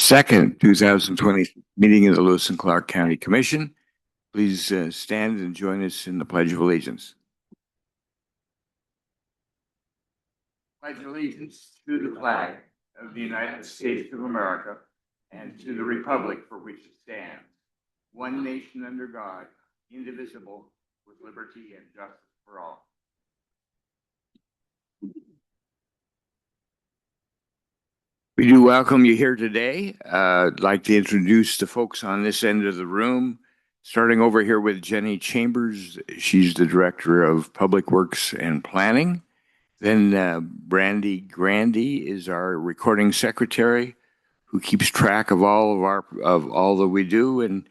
Second 2020 meeting of the Lewis and Clark County Commission. Please stand and join us in the Pledge of Allegiance. Pledge allegiance to the flag of the United States of America and to the republic for which it stands, one nation under God, indivisible, with liberty and justice for all. We do welcome you here today. I'd like to introduce the folks on this end of the room, starting over here with Jenny Chambers. She's the Director of Public Works and Planning. Then Brandy Grandy is our recording secretary, who keeps track of all that we do and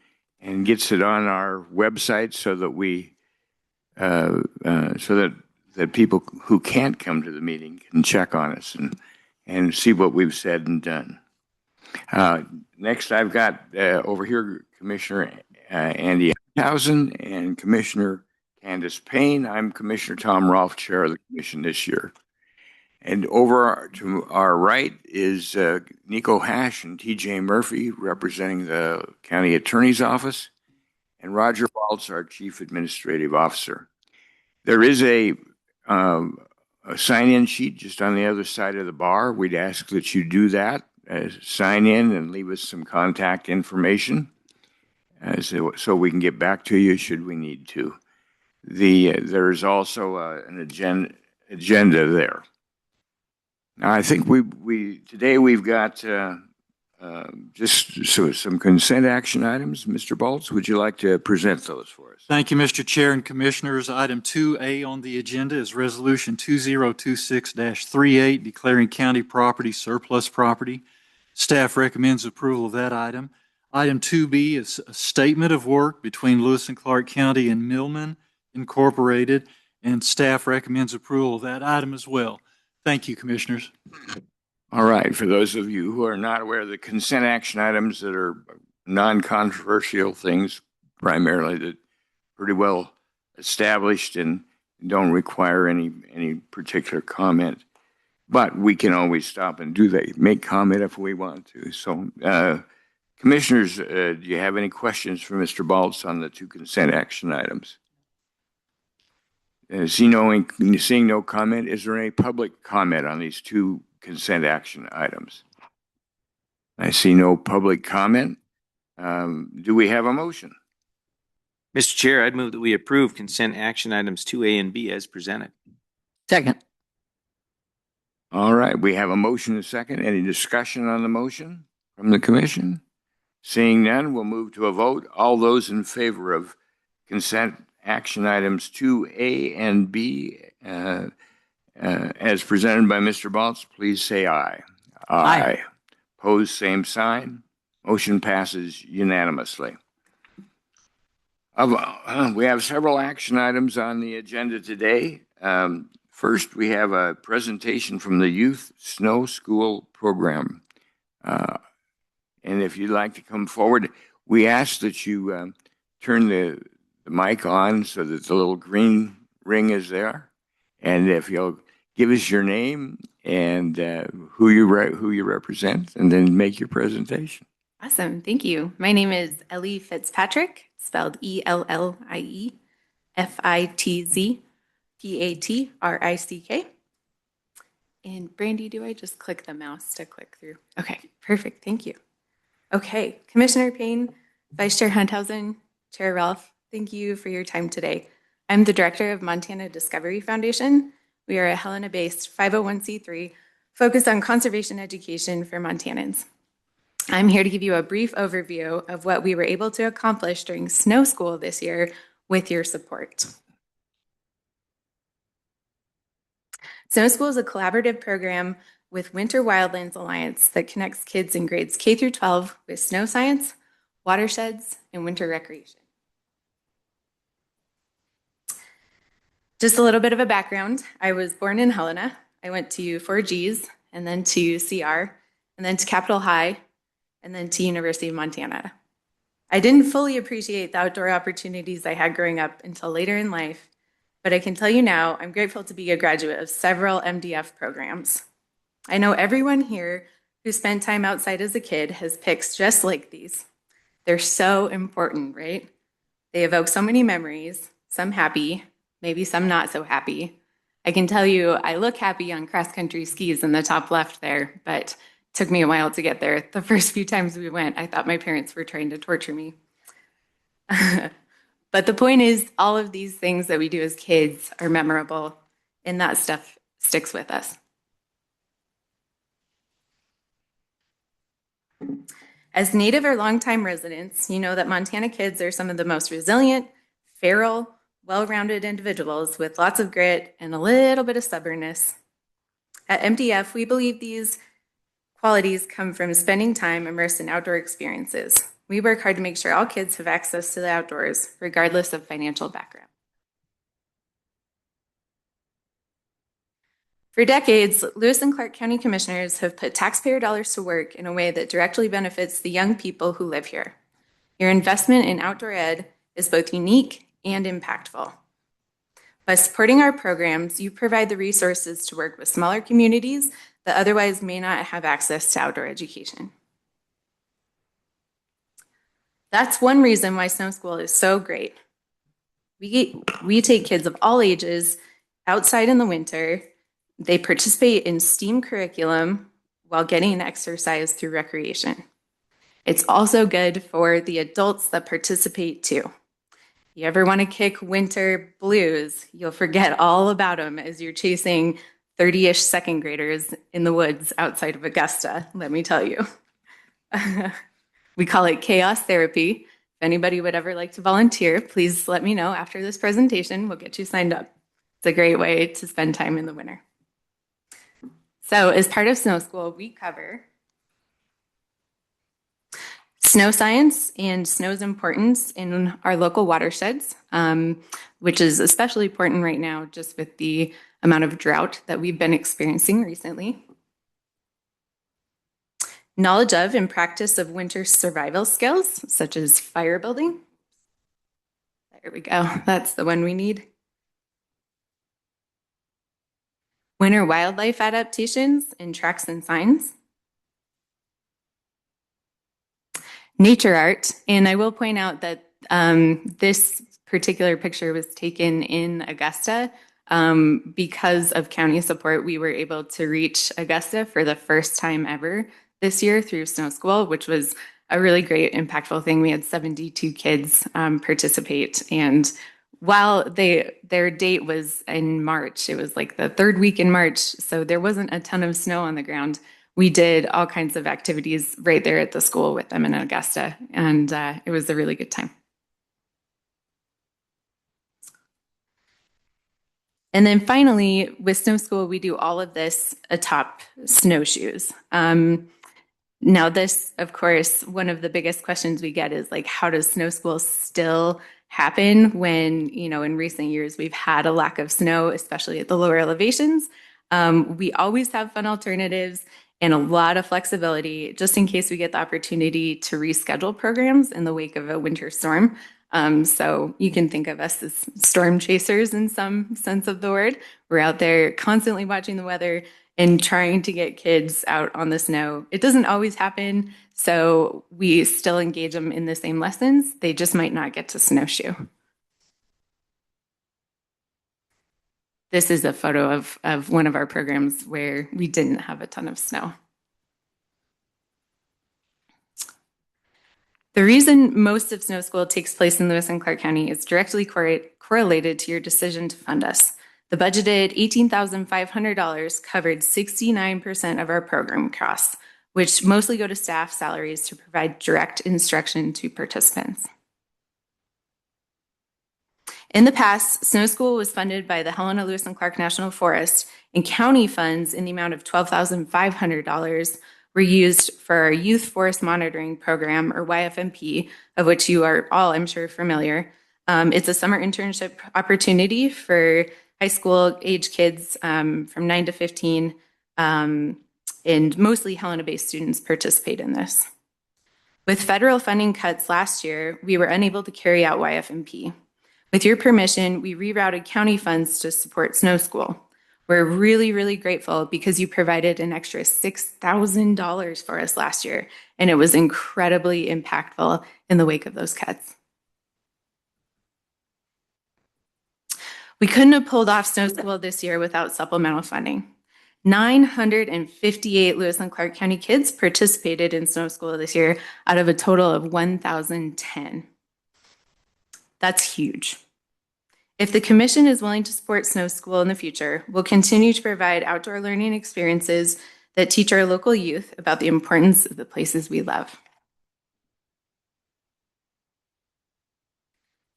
gets it on our website so that we that people who can't come to the meeting can check on us and see what we've said and done. Next, I've got over here Commissioner Andy Housen and Commissioner Candace Payne. I'm Commissioner Tom Rolfe, Chair of the Commission this year. And over to our right is Nico Hash and TJ Murphy, representing the County Attorney's Office, and Roger Baltz, our Chief Administrative Officer. There is a sign-in sheet just on the other side of the bar. We'd ask that you do that, sign in and leave us some contact information so we can get back to you should we need to. There's also an agenda there. Now, I think today we've got just some consent action items. Mr. Baltz, would you like to present those for us? Thank you, Mr. Chair and Commissioners. Item 2A on the agenda is Resolution 2026-38, declaring county property surplus property. Staff recommends approval of that item. Item 2B is a statement of work between Lewis and Clark County and Millman Incorporated, and staff recommends approval of that item as well. Thank you, Commissioners. All right. For those of you who are not aware of the consent action items that are non-controversial things, primarily that pretty well established and don't require any particular comment, but we can always stop and make comment if we want to. So, Commissioners, do you have any questions for Mr. Baltz on the two consent action items? Seeing no comment, is there any public comment on these two consent action items? I see no public comment. Do we have a motion? Mr. Chair, I'd move that we approve consent action items 2A and B as presented. Second. All right, we have a motion and a second. Any discussion on the motion from the commission? Seeing none, we'll move to a vote. All those in favor of consent action items 2A and B as presented by Mr. Baltz, please say aye. Aye. Opposed, same sign. Motion passes unanimously. We have several action items on the agenda today. First, we have a presentation from the Youth Snow School Program. And if you'd like to come forward, we ask that you turn the mic on so that the little green ring is there. And if you'll give us your name and who you represent, and then make your presentation. Awesome. Thank you. My name is Ellie Fitzpatrick, spelled ELLIE FITZPATRICK. And Brandy, do I just click the mouse to click through? Okay, perfect. Thank you. Okay, Commissioner Payne, Vice Chair Hunthausen, Chair Rolfe, thank you for your time today. I'm the Director of Montana Discovery Foundation. We are a Helena-based 501c3 focused on conservation education for Montanans. I'm here to give you a brief overview of what we were able to accomplish during Snow School this year with your support. Snow School is a collaborative program with Winter Wildlands Alliance that connects kids in grades K through 12 with snow science, watersheds, and winter recreation. Just a little bit of a background. I was born in Helena. I went to 4Gs and then to CR and then to Capitol High and then to University of Montana. I didn't fully appreciate the outdoor opportunities I had growing up until later in life, but I can tell you now, I'm grateful to be a graduate of several MDF programs. I know everyone here who spent time outside as a kid has pics just like these. They're so important, right? They evoke so many memories, some happy, maybe some not so happy. I can tell you I look happy on cross-country skis in the top left there, but it took me a while to get there. The first few times we went, I thought my parents were trying to torture me. But the point is, all of these things that we do as kids are memorable, and that stuff sticks with us. As native or longtime residents, you know that Montana kids are some of the most resilient, feral, well-rounded individuals with lots of grit and a little bit of stubbornness. At MDF, we believe these qualities come from spending time immersed in outdoor experiences. We work hard to make sure all kids have access to the outdoors, regardless of financial background. For decades, Lewis and Clark County Commissioners have put taxpayer dollars to work in a way that directly benefits the young people who live here. Your investment in outdoor ed is both unique and impactful. By supporting our programs, you provide the resources to work with smaller communities that otherwise may not have access to outdoor education. That's one reason why Snow School is so great. We take kids of all ages outside in the winter. They participate in STEAM curriculum while getting exercise through recreation. It's also good for the adults that participate too. You ever want to kick winter blues, you'll forget all about them as you're chasing 30-ish second graders in the woods outside of Augusta, let me tell you. We call it chaos therapy. If anybody would ever like to volunteer, please let me know after this presentation. We'll get you signed up. It's a great way to spend time in the winter. So as part of Snow School, we cover snow science and snow's importance in our local watersheds, which is especially important right now just with the amount of drought that we've been experiencing recently. Knowledge of and practice of winter survival skills, such as fire building. There we go. That's the one we need. Winter wildlife adaptations and tracks and signs. Nature art. And I will point out that this particular picture was taken in Augusta. Because of county support, we were able to reach Augusta for the first time ever this year through Snow School, which was a really great, impactful thing. We had 72 kids participate. And while their date was in March, it was like the third week in March, so there wasn't a ton of snow on the ground. We did all kinds of activities right there at the school with them in Augusta, and it was a really good time. And then finally, with Snow School, we do all of this atop snowshoes. Now this, of course, one of the biggest questions we get is like, how does Snow School still happen when, you know, in recent years, we've had a lack of snow, especially at the lower elevations? We always have fun alternatives and a lot of flexibility just in case we get the opportunity to reschedule programs in the wake of a winter storm. So you can think of us as storm chasers in some sense of the word. We're out there constantly watching the weather and trying to get kids out on the snow. It doesn't always happen, so we still engage them in the same lessons. They just might not get to snowshoe. This is a photo of one of our programs where we didn't have a ton of snow. The reason most of Snow School takes place in Lewis and Clark County is directly correlated to your decision to fund us. The budgeted $18,500 covered 69% of our program costs, which mostly go to staff salaries to provide direct instruction to participants. In the past, Snow School was funded by the Helena Lewis and Clark National Forest, and county funds in the amount of $12,500 were used for our Youth Forest Monitoring Program, or YFMP, of which you are all, I'm sure, familiar. It's a summer internship opportunity for high school age kids from 9 to 15, and mostly Helena-based students participate in this. With federal funding cuts last year, we were unable to carry out YFMP. With your permission, we rerouted county funds to support Snow School. We're really, really grateful because you provided an extra $6,000 for us last year, and it was incredibly impactful in the wake of those cuts. We couldn't have pulled off Snow School this year without supplemental funding. 958 Lewis and Clark County kids participated in Snow School this year out of a total of 1,010. That's huge. If the commission is willing to support Snow School in the future, we'll continue to provide outdoor learning experiences that teach our local youth about the importance of the places we love.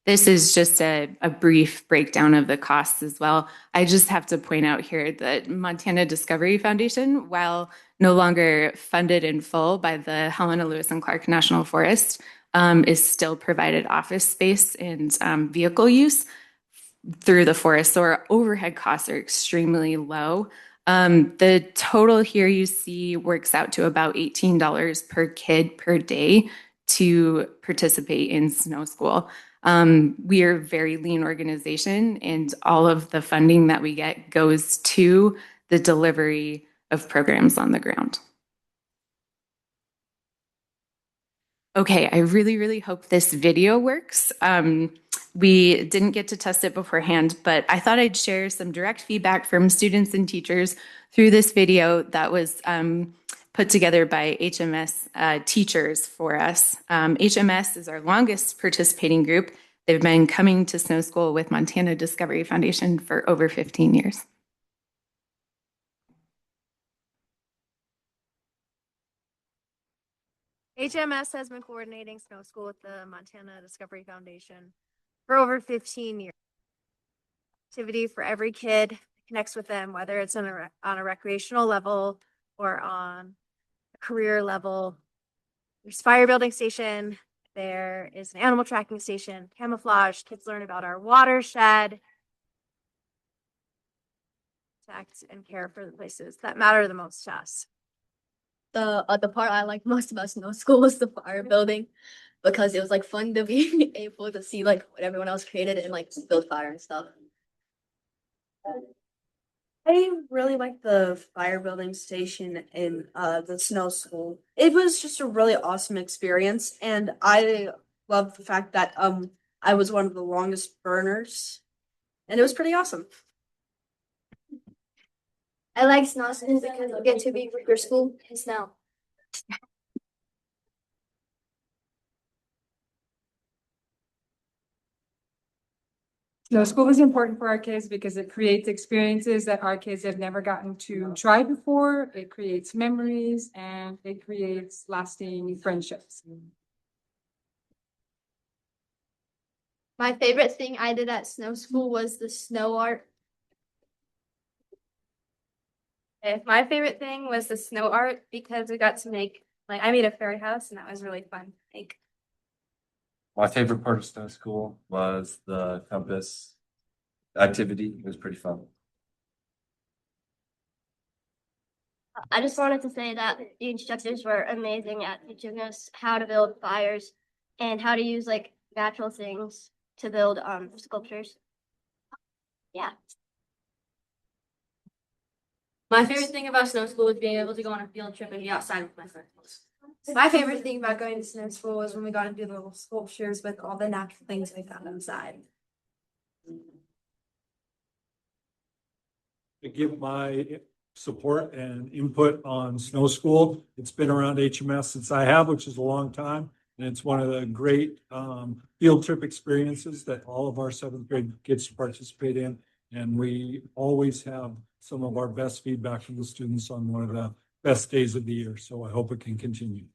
This is just a brief breakdown of the costs as well. I just have to point out here that Montana Discovery Foundation, while no longer funded in full by the Helena Lewis and Clark National Forest, is still provided office space and vehicle use through the forest. So our overhead costs are extremely low. The total here you see works out to about $18 per kid per day to participate in Snow School. We are a very lean organization, and all of the funding that we get goes to the delivery of programs on the ground. Okay, I really, really hope this video works. We didn't get to test it beforehand, but I thought I'd share some direct feedback from students and teachers through this video that was put together by HMS teachers for us. HMS is our longest participating group. They've been coming to Snow School with Montana Discovery Foundation for over 15 years. HMS has been coordinating Snow School with the Montana Discovery Foundation for over 15 years. Activity for every kid connects with them, whether it's on a recreational level or on a career level. There's fire building station. There is an animal tracking station, camouflage. Kids learn about our watershed. Protect and care for the places that matter the most to us. The part I liked most about Snow School was the fire building, because it was like fun to be able to see like what everyone else created and like build fire and stuff. I really liked the fire building station in the Snow School. It was just a really awesome experience, and I love the fact that I was one of the longest burners, and it was pretty awesome. I like Snow School because I get to be with your school in snow. Snow School is important for our kids because it creates experiences that our kids have never gotten to try before. It creates memories and it creates lasting friendships. My favorite thing I did at Snow School was the snow art. My favorite thing was the snow art because we got to make, I made a fairy house and that was really fun to make. My favorite part of Snow School was the compass activity. It was pretty fun. I just wanted to say that the instructors were amazing at teaching us how to build fires and how to use like natural things to build sculptures. Yeah. My favorite thing about Snow School was being able to go on a field trip and be outside with my friends. My favorite thing about going to Snow School was when we got to do the little sculptures with all the natural things we found inside. To give my support and input on Snow School. It's been around HMS since I have, which is a long time. And it's one of the great field trip experiences that all of our seventh grade kids participate in. And we always have some of our best feedback from the students on one of the best days of the year. So I hope it can continue.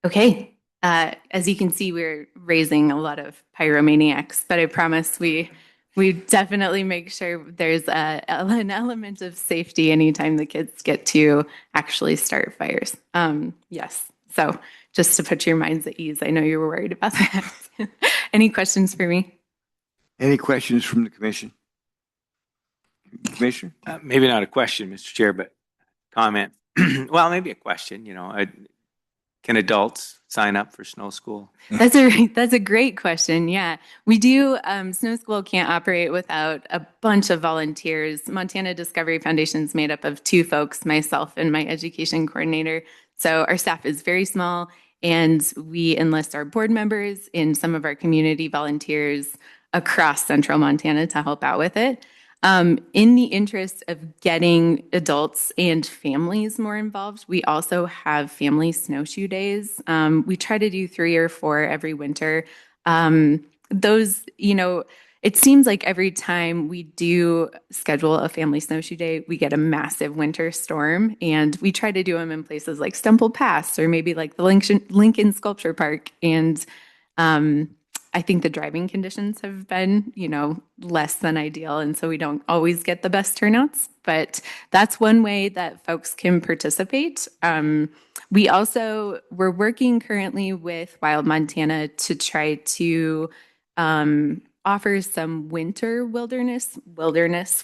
Okay. As you can see, we're raising a lot of pyromaniacs, but I promise we definitely make sure there's an element of safety anytime the kids get to actually start fires. Yes. So just to put your minds at ease, I know you were worried about that. Any questions for me? Any questions from the commission? Commissioner? Maybe not a question, Mr. Chair, but comment. Well, maybe a question, Can adults sign up for snow school? That's a great question. Yeah, we do. Snow School can't operate without a bunch of volunteers. Montana Discovery Foundation is made up of two folks, myself and my education coordinator. So our staff is very small, and we enlist our board members and some of our community volunteers across central Montana to help out with it. In the interest of getting adults and families more involved, we also have family snowshoe days. We try to do 3 or 4 every winter. Those, it seems like every time we do schedule a family snowshoe day, we get a massive winter storm, and we try to do them in places like Stemple Pass or maybe like the Lincoln Sculpture Park. And I think the driving conditions have been, less than ideal. And so we don't always get the best turnouts, but that's one way that folks can participate. We're working currently with Wild Montana to try to offer some winter wilderness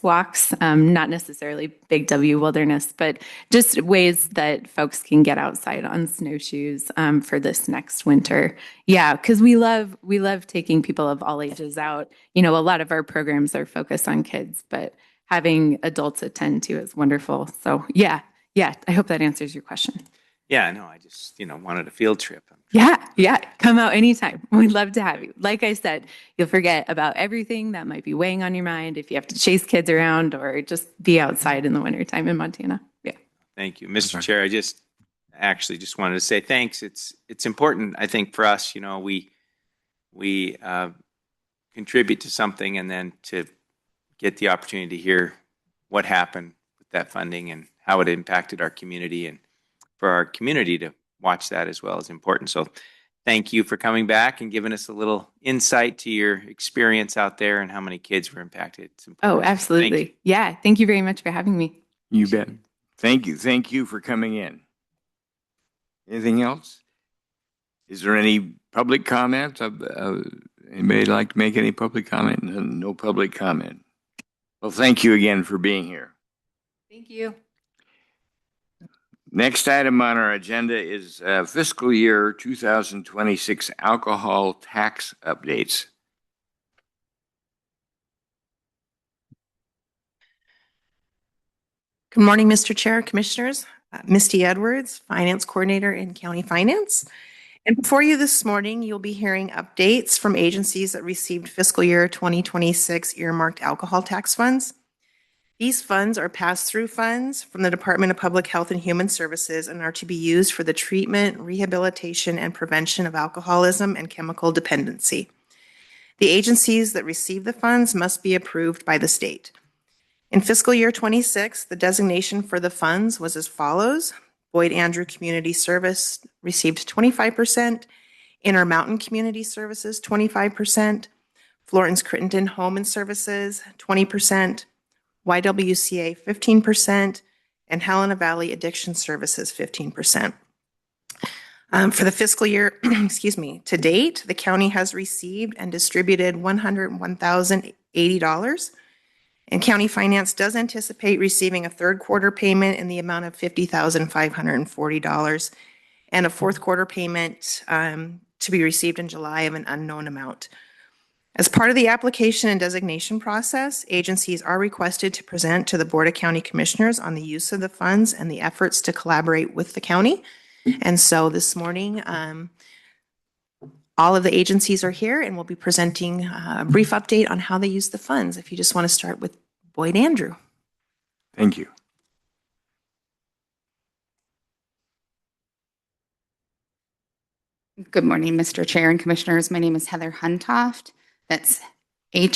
walks, not necessarily Big W wilderness, but just ways that folks can get outside on snowshoes for this next winter. Yeah, because we love taking people of all ages out. A lot of our programs are focused on kids, but having adults attend to is wonderful. So yeah, I hope that answers your question. Yeah, no, I just, wanted a field trip. Yeah, come out anytime. We'd love to have you. Like I said, you'll forget about everything that might be weighing on your mind if you have to chase kids around or just be outside in the wintertime in Montana. Yeah. Thank you. Mr. Chair, I just wanted to say thanks. It's important, I think, for us, we contribute to something and then to get the opportunity to hear what happened with that funding and how it impacted our community, and for our community to watch that as well is important. So thank you for coming back and giving us a little insight to your experience out there and how many kids were impacted. Oh, absolutely. Yeah. Thank you very much for having me. You bet. Thank you. Thank you for coming in. Anything else? Is there any public comment? Anybody like to make any public comment? No public comment. Well, thank you again for being here. Thank you. Next item on our agenda is fiscal year 2026 alcohol tax updates. Good morning, Mr. Chair, Commissioners. Misty Edwards, Finance Coordinator in County Finance. And before you this morning, you'll be hearing updates from agencies that received fiscal year 2026 earmarked alcohol tax funds. These funds are pass-through funds from the Department of Public Health and Human Services and are to be used for the treatment, rehabilitation, and prevention of alcoholism and chemical dependency. The agencies that receive the funds must be approved by the state. In fiscal year 26, the designation for the funds was as follows. Boyd Andrew Community Service received 25%, Intermountain Community Services 25%, Florence Crittenden Home and Services 20%, YWCA 15%, and Helena Valley Addiction Services 15%. For the fiscal year, to date, the county has received and distributed $101,080, and County Finance does anticipate receiving a third quarter payment in the amount of $50,540 and a fourth quarter payment to be received in July of an unknown amount. As part of the application and designation process, agencies are requested to present to the Board of County Commissioners on the use of the funds and the efforts to collaborate with the county. And so this morning, all of the agencies are here and we'll be presenting a brief update on how they use the funds. If you just want to start with Boyd Andrew. Thank you. Good morning, Mr. Chair and Commissioners. My name is Heather Huntoft. That's Heather.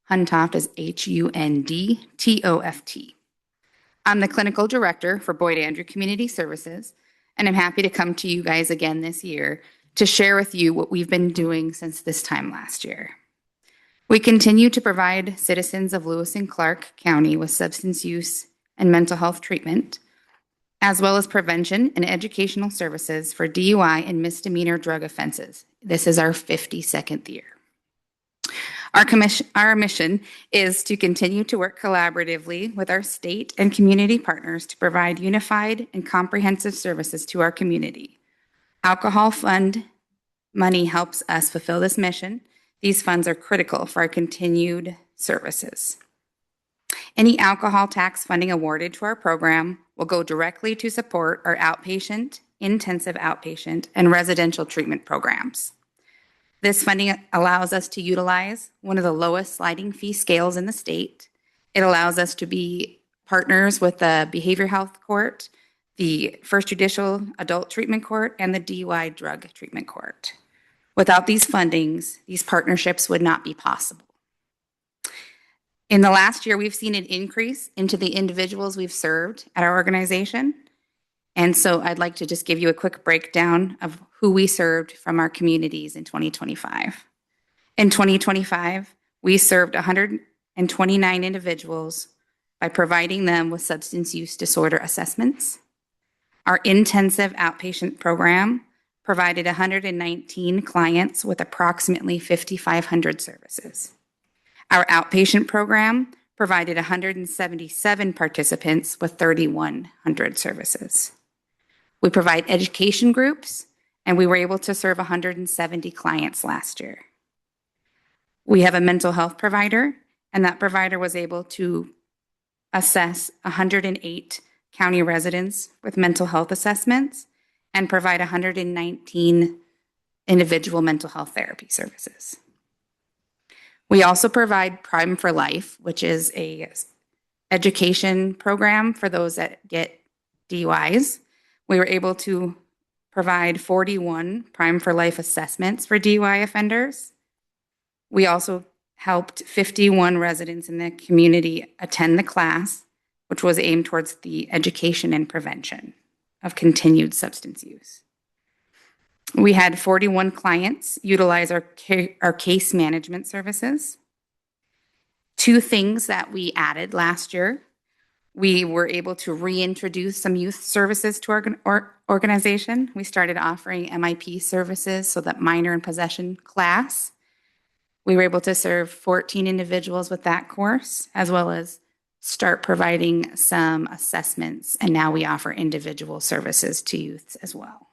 Huntoft is Hundtoft. I'm the Clinical Director for Boyd Andrew Community Services, and I'm happy to come to you guys again this year to share with you what we've been doing since this time last year. We continue to provide citizens of Lewis and Clark County with substance use and mental health treatment, as well as prevention and educational services for DUI and misdemeanor drug offenses. This is our 52nd year. Our mission is to continue to work collaboratively with our state and community partners to provide unified and comprehensive services to our community. Alcohol fund money helps us fulfill this mission. These funds are critical for our continued services. Any alcohol tax funding awarded to our program will go directly to support our outpatient, intensive outpatient, and residential treatment programs. This funding allows us to utilize one of the lowest sliding fee scales in the state. It allows us to be partners with the Behavioral Health Court, the First Judicial Adult Treatment Court, and the DUI Drug Treatment Court. Without these fundings, these partnerships would not be possible. In the last year, we've seen an increase into the individuals we've served at our organization. And so I'd like to just give you a quick breakdown of who we served from our communities in 2025. In 2025, we served 129 individuals by providing them with substance use disorder assessments. Our intensive outpatient program provided 119 clients with approximately 5,500 services. Our outpatient program provided 177 participants with 3,100 services. We provide education groups, and we were able to serve 170 clients last year. We have a mental health provider, and that provider was able to assess 108 county residents with mental health assessments and provide 119 individual mental health therapy services. We also provide Prime for Life, which is a education program for those that get DUIs. We were able to provide 41 Prime for Life assessments for DUI offenders. We also helped 51 residents in the community attend the class, which was aimed towards the education and prevention of continued substance use. We had 41 clients utilize our case management services. Two things that we added last year: we were able to reintroduce some youth services to our organization. We started offering MIP services, so that minor in possession class. We were able to serve 14 individuals with that course, as well as start providing some assessments, and now we offer individual services to youths as well.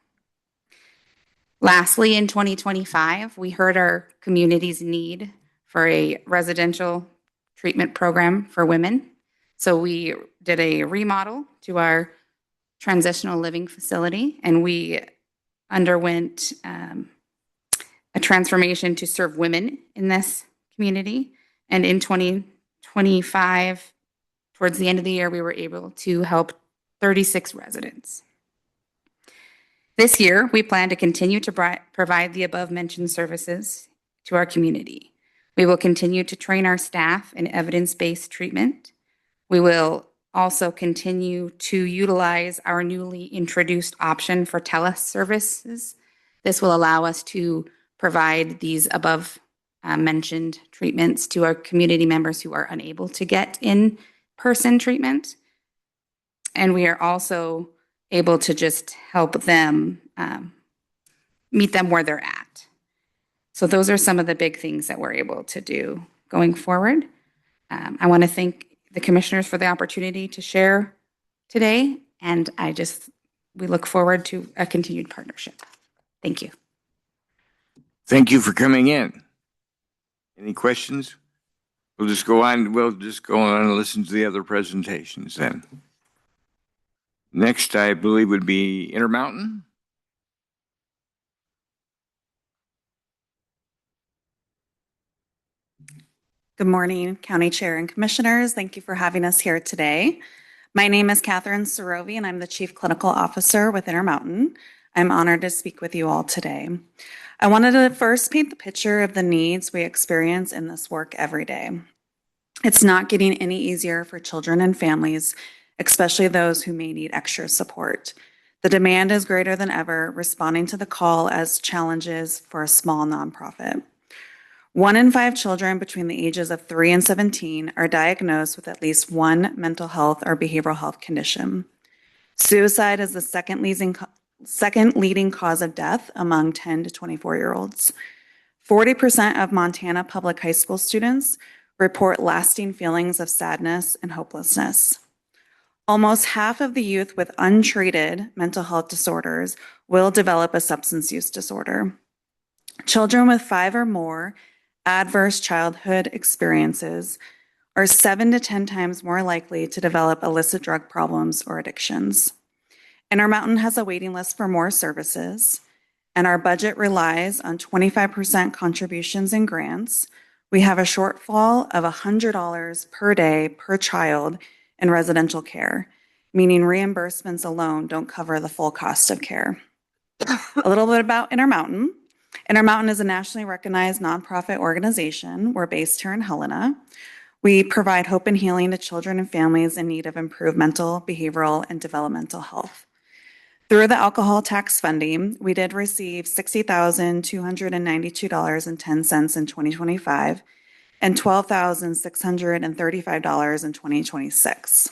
Lastly, in 2025, we heard our community's need for a residential treatment program for women. So we did a remodel to our transitional living facility, and we underwent a transformation to serve women in this community. And in 2025, towards the end of the year, we were able to help 36 residents. This year, we plan to continue to provide the above-mentioned services to our community. We will continue to train our staff in evidence-based treatment. We will also continue to utilize our newly introduced option for teleservices. This will allow us to provide these above-mentioned treatments to our community members who are unable to get in-person treatment. And we are also able to just help them meet them where they're at. So those are some of the big things that we're able to do going forward. I want to thank the commissioners for the opportunity to share today, and we look forward to a continued partnership. Thank you. Thank you for coming in. Any questions? We'll just go on and listen to the other presentations then. Next, I believe, would be Intermountain. Good morning, County Chair and Commissioners. Thank you for having us here today. My name is Catherine Sorovi, and I'm the Chief Clinical Officer with Intermountain. I'm honored to speak with you all today. I wanted to first paint the picture of the needs we experience in this work every day. It's not getting any easier for children and families, especially those who may need extra support. The demand is greater than ever, responding to the call as challenges for a small nonprofit. 1 in 5 children between the ages of 3 and 17 are diagnosed with at least one mental health or behavioral health condition. Suicide is the second leading cause of death among 10 to 24-year-olds. 40% of Montana public high school students report lasting feelings of sadness and hopelessness. Almost half of the youth with untreated mental health disorders will develop a substance use disorder. Children with 5 or more adverse childhood experiences are 7 to 10 times more likely to develop illicit drug problems or addictions. Intermountain has a waiting list for more services, and our budget relies on 25% contributions and grants. We have a shortfall of $100 per day per child in residential care, meaning reimbursements alone don't cover the full cost of care. A little bit about Intermountain. Intermountain is a nationally recognized nonprofit organization. We're based here in Helena. We provide hope and healing to children and families in need of improved mental, behavioral, and developmental health. Through the alcohol tax funding, we did receive $60,292.10 in 2025 and $12,635 in 2026.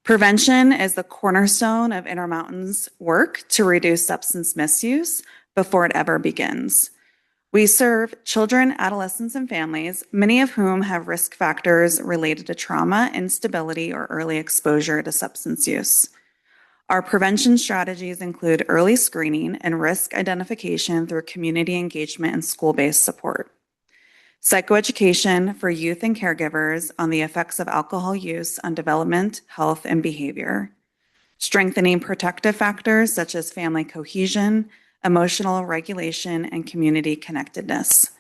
Prevention is the cornerstone of Intermountain's work to reduce substance misuse before it ever begins. We serve children, adolescents, and families, many of whom have risk factors related to trauma, instability, or early exposure to substance use. Our prevention strategies include early screening and risk identification through community engagement and school-based support. Psychoeducation for youth and caregivers on the effects of alcohol use on development, health, and behavior. Strengthening protective factors such as family cohesion, emotional regulation, and community connectedness.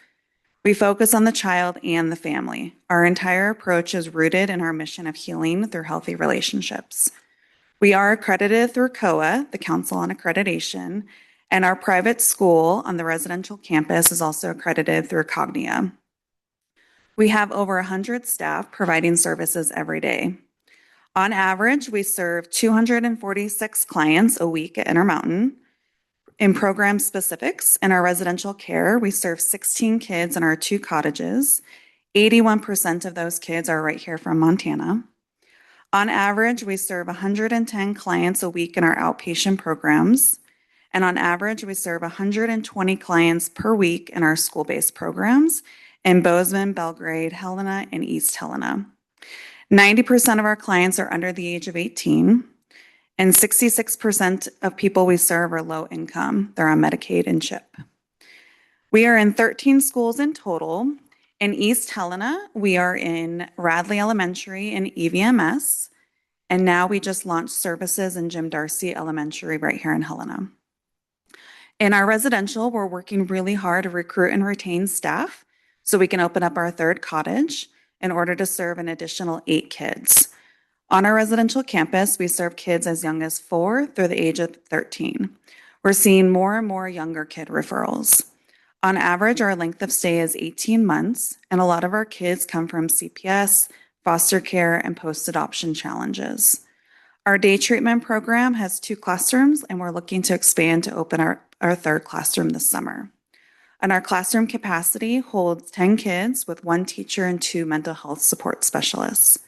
We focus on the child and the family. Our entire approach is rooted in our mission of healing through healthy relationships. We are accredited through COA, the Council on Accreditation, and our private school on the residential campus is also accredited through Cognia. We have over 100 staff providing services every day. On average, we serve 246 clients a week at Intermountain. In program specifics, in our residential care, we serve 16 kids in our 2 cottages. 81% of those kids are right here from Montana. On average, we serve 110 clients a week in our outpatient programs. And on average, we serve 120 clients per week in our school-based programs in Bozeman, Belgrade, Helena, and East Helena. 90% of our clients are under the age of 18, and 66% of people we serve are low income. They're on Medicaid and CHIP. We are in 13 schools in total. In East Helena, we are in Radley Elementary and EVMS, and now we just launched services in Jim Darcy Elementary right here in Helena. In our residential, we're working really hard to recruit and retain staff so we can open up our 3rd cottage in order to serve an additional 8 kids. On our residential campus, we serve kids as young as 4 through the age of 13. We're seeing more and more younger kid referrals. On average, our length of stay is 18 months, and a lot of our kids come from CPS, foster care, and post-adoption challenges. Our day treatment program has 2 classrooms, and we're looking to expand to open our 3rd classroom this summer. And our classroom capacity holds 10 kids with 1 teacher and 2 mental health support specialists.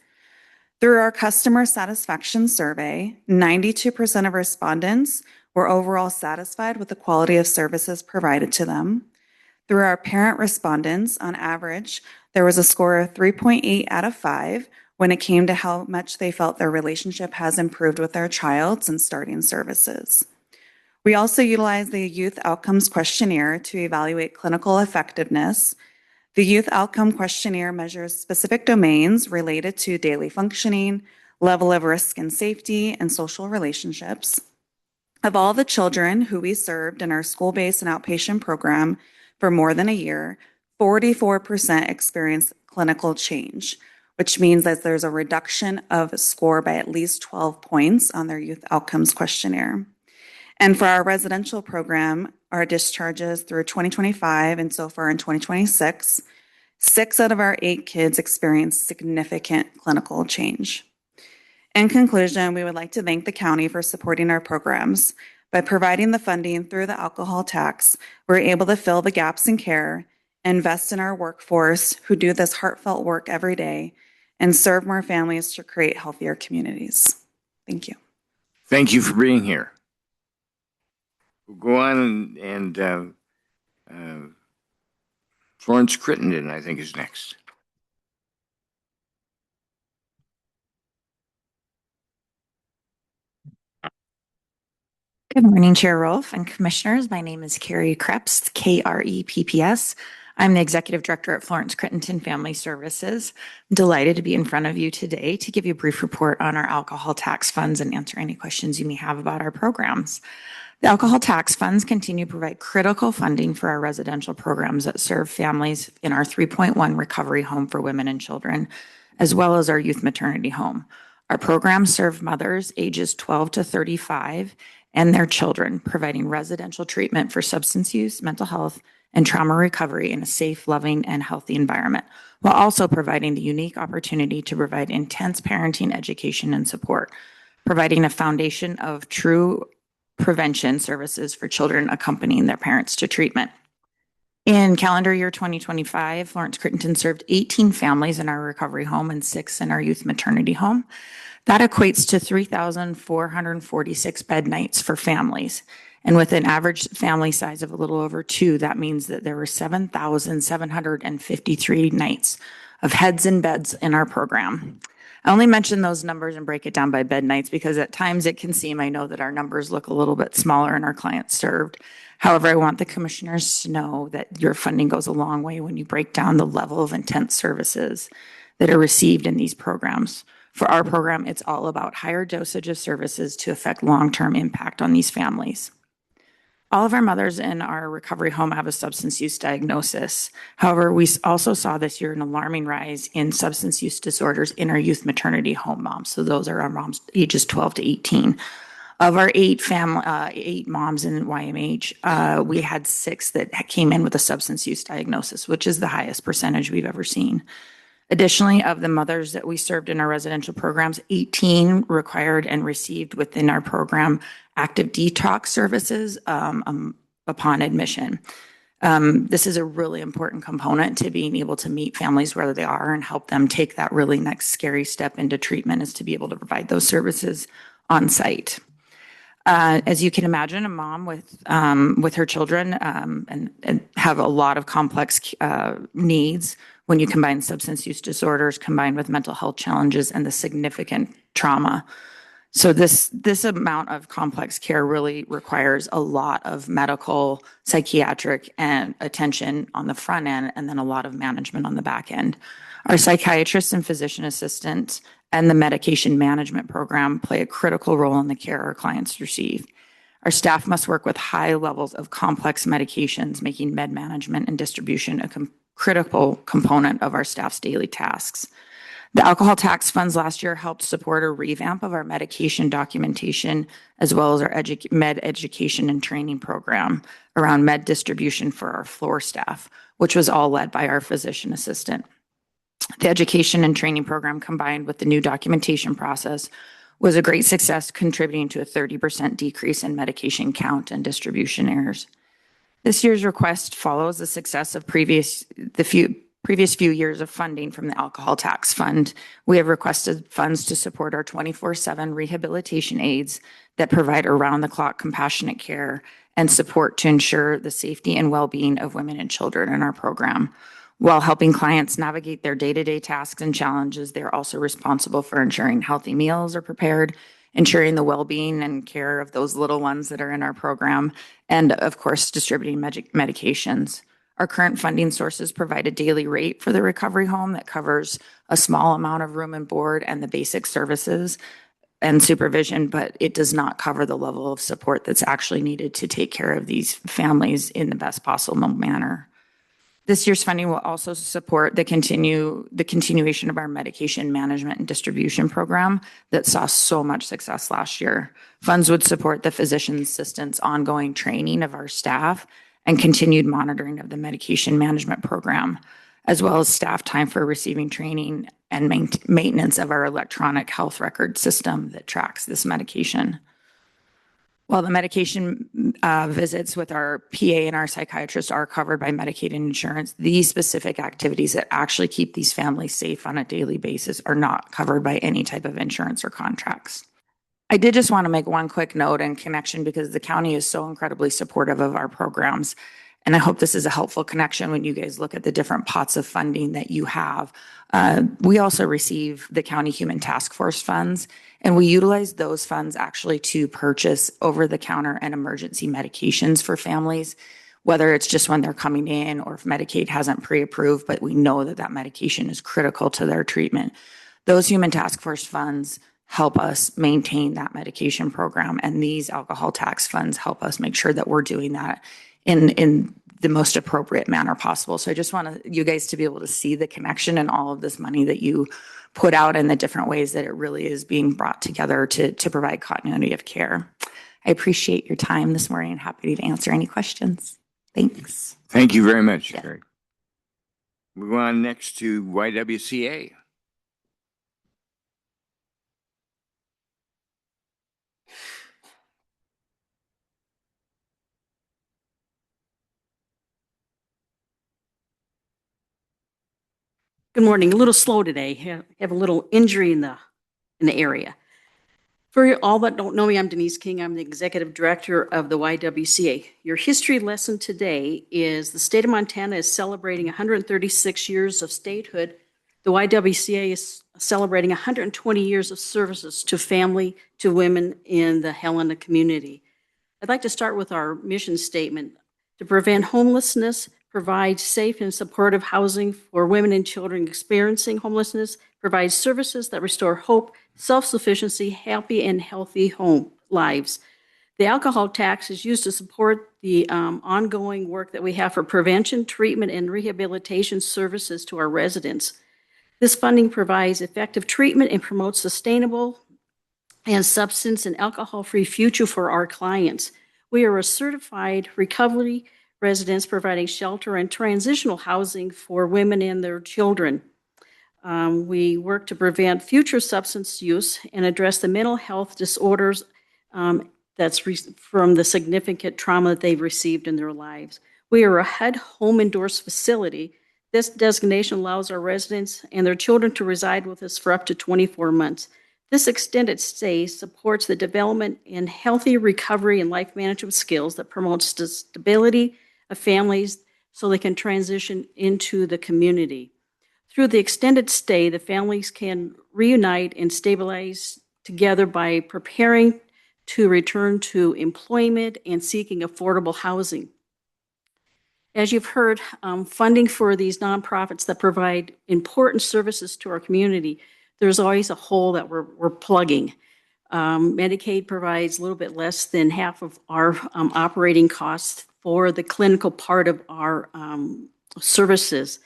Through our customer satisfaction survey, 92% of respondents were overall satisfied with the quality of services provided to them. Through our parent respondents, on average, there was a score of 3.8 out of 5 when it came to how much they felt their relationship has improved with their child since starting services. We also utilize the Youth Outcomes Questionnaire to evaluate clinical effectiveness. The Youth Outcome Questionnaire measures specific domains related to daily functioning, level of risk and safety, and social relationships. Of all the children who we served in our school-based and outpatient program for more than a year, 44% experienced clinical change, which means that there's a reduction of score by at least 12 points on their Youth Outcomes Questionnaire. And for our residential program, our discharges through 2025 and so far in 2026, 6 out of our 8 kids experienced significant clinical change. In conclusion, we would like to thank the county for supporting our programs. By providing the funding through the alcohol tax, we're able to fill the gaps in care, invest in our workforce who do this heartfelt work every day, and serve more families to create healthier communities. Thank you. Thank you for being here. We'll go on and Florence Crittenden, I think, is next. Good morning, Chair Rolfe and Commissioners. My name is Carrie Kreps, KREPPS. I'm the Executive Director at Florence Crittenden Family Services. I'm delighted to be in front of you today to give you a brief report on our alcohol tax funds and answer any questions you may have about our programs. The alcohol tax funds continue to provide critical funding for our residential programs that serve families in our 3.1 recovery home for women and children, as well as our youth maternity home. Our programs serve mothers ages 12 to 35 and their children, providing residential treatment for substance use, mental health, and trauma recovery in a safe, loving, and healthy environment, while also providing the unique opportunity to provide intense parenting education and support, providing a foundation of true prevention services for children accompanying their parents to treatment. In calendar year 2025, Florence Crittenden served 18 families in our recovery home and 6 in our youth maternity home. That equates to 3,446 bed nights for families. And with an average family size of a little over 2, that means that there were 7,753 nights of heads and beds in our program. I only mention those numbers and break it down by bed nights because at times it can seem, I know that our numbers look a little bit smaller in our clients served. However, I want the commissioners to know that your funding goes a long way when you break down the level of intense services that are received in these programs. For our program, it's all about higher dosage of services to affect long-term impact on these families. All of our mothers in our recovery home have a substance use diagnosis. However, we also saw this year an alarming rise in substance use disorders in our youth maternity home moms. So those are our moms ages 12 to 18. Of our 8 moms in YMH, we had 6 that came in with a substance use diagnosis, which is the highest percentage we've ever seen. Additionally, of the mothers that we served in our residential programs, 18 required and received within our program active detox services upon admission. This is a really important component to being able to meet families where they are and help them take that really next scary step into treatment, is to be able to provide those services on site. As you can imagine, a mom with her children and have a lot of complex needs when you combine substance use disorders combined with mental health challenges and the significant trauma. So this amount of complex care really requires a lot of medical, psychiatric, and attention on the front end, and then a lot of management on the back end. Our psychiatrists and physician assistants and the medication management program play a critical role in the care our clients receive. Our staff must work with high levels of complex medications, making med management and distribution a critical component of our staff's daily tasks. The alcohol tax funds last year helped support a revamp of our medication documentation, as well as our med education and training program around med distribution for our floor staff, which was all led by our physician assistant. The education and training program, combined with the new documentation process, was a great success, contributing to a 30% decrease in medication count and distribution errors. This year's request follows the success of previous few years of funding from the Alcohol Tax Fund. We have requested funds to support our 24/7 rehabilitation aides that provide around-the-clock compassionate care and support to ensure the safety and well-being of women and children in our program. While helping clients navigate their day-to-day tasks and challenges, they're also responsible for ensuring healthy meals are prepared, ensuring the well-being and care of those little ones that are in our program, and of course, distributing medications. Our current funding sources provide a daily rate for the recovery home that covers a small amount of room and board and the basic services and supervision, but it does not cover the level of support that's actually needed to take care of these families in the best possible manner. This year's funding will also support the continuation of our medication management and distribution program that saw so much success last year. Funds would support the physician assistants' ongoing training of our staff and continued monitoring of the medication management program, as well as staff time for receiving training and maintenance of our electronic health record system that tracks this medication. While the medication visits with our PA and our psychiatrist are covered by Medicaid insurance, these specific activities that actually keep these families safe on a daily basis are not covered by any type of insurance or contracts. I did just want to make one quick note in connection because the county is so incredibly supportive of our programs. And I hope this is a helpful connection when you guys look at the different pots of funding that you have. We also receive the County Human Task Force funds, and we utilize those funds actually to purchase over-the-counter and emergency medications for families, whether it's just when they're coming in or if Medicaid hasn't pre-approved, but we know that that medication is critical to their treatment. Those Human Task Force funds help us maintain that medication program, and these alcohol tax funds help us make sure that we're doing that in the most appropriate manner possible. So I just want you guys to be able to see the connection and all of this money that you put out and the different ways that it really is being brought together to provide continuity of care. I appreciate your time this morning and happy to answer any questions. Thanks. Thank you very much, Carrie. Move on next to YWCA. Good morning. A little slow today. Have a little injury in the area. For all that don't know me, I'm Denise King. I'm the executive director of the YWCA. Your history lesson today is the state of Montana is celebrating 136 years of statehood. The YWCA is celebrating 120 years of services to family, to women in the Helena community. I'd like to start with our mission statement: to prevent homelessness, provide safe and supportive housing for women and children experiencing homelessness, provide services that restore hope, self-sufficiency, happy and healthy home lives. The alcohol tax is used to support the ongoing work that we have for prevention, treatment, and rehabilitation services to our residents. This funding provides effective treatment and promotes sustainable and substance and alcohol-free future for our clients. We are a certified recovery residents providing shelter and transitional housing for women and their children. We work to prevent future substance use and address the mental health disorders that's from the significant trauma that they've received in their lives. We are a HUD home endorsed facility. This designation allows our residents and their children to reside with us for up to 24 months. This extended stay supports the development in healthy recovery and life management skills that promotes the stability of families so they can transition into the community. Through the extended stay, the families can reunite and stabilize together by preparing to return to employment and seeking affordable housing. As you've heard, funding for these nonprofits that provide important services to our community, there's always a hole that we're plugging. Medicaid provides a little bit less than half of our operating costs for the clinical part of our services.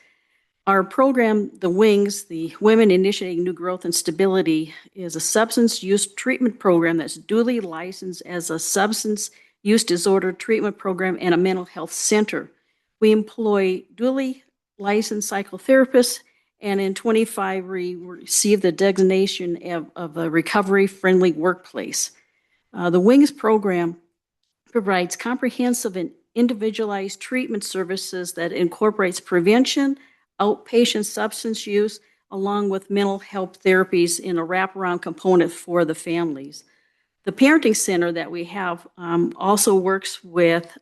Our program, the WINGS, the Women Initiating New Growth and Stability, is a substance use treatment program that's duly licensed as a substance use disorder treatment program and a mental health center. We employ duly licensed psychotherapists, and in 25 we received the designation of a recovery-friendly workplace. The WINGS program provides comprehensive and individualized treatment services that incorporates prevention, outpatient substance use, along with mental health therapies in a wraparound component for the families. The parenting center that we have also works with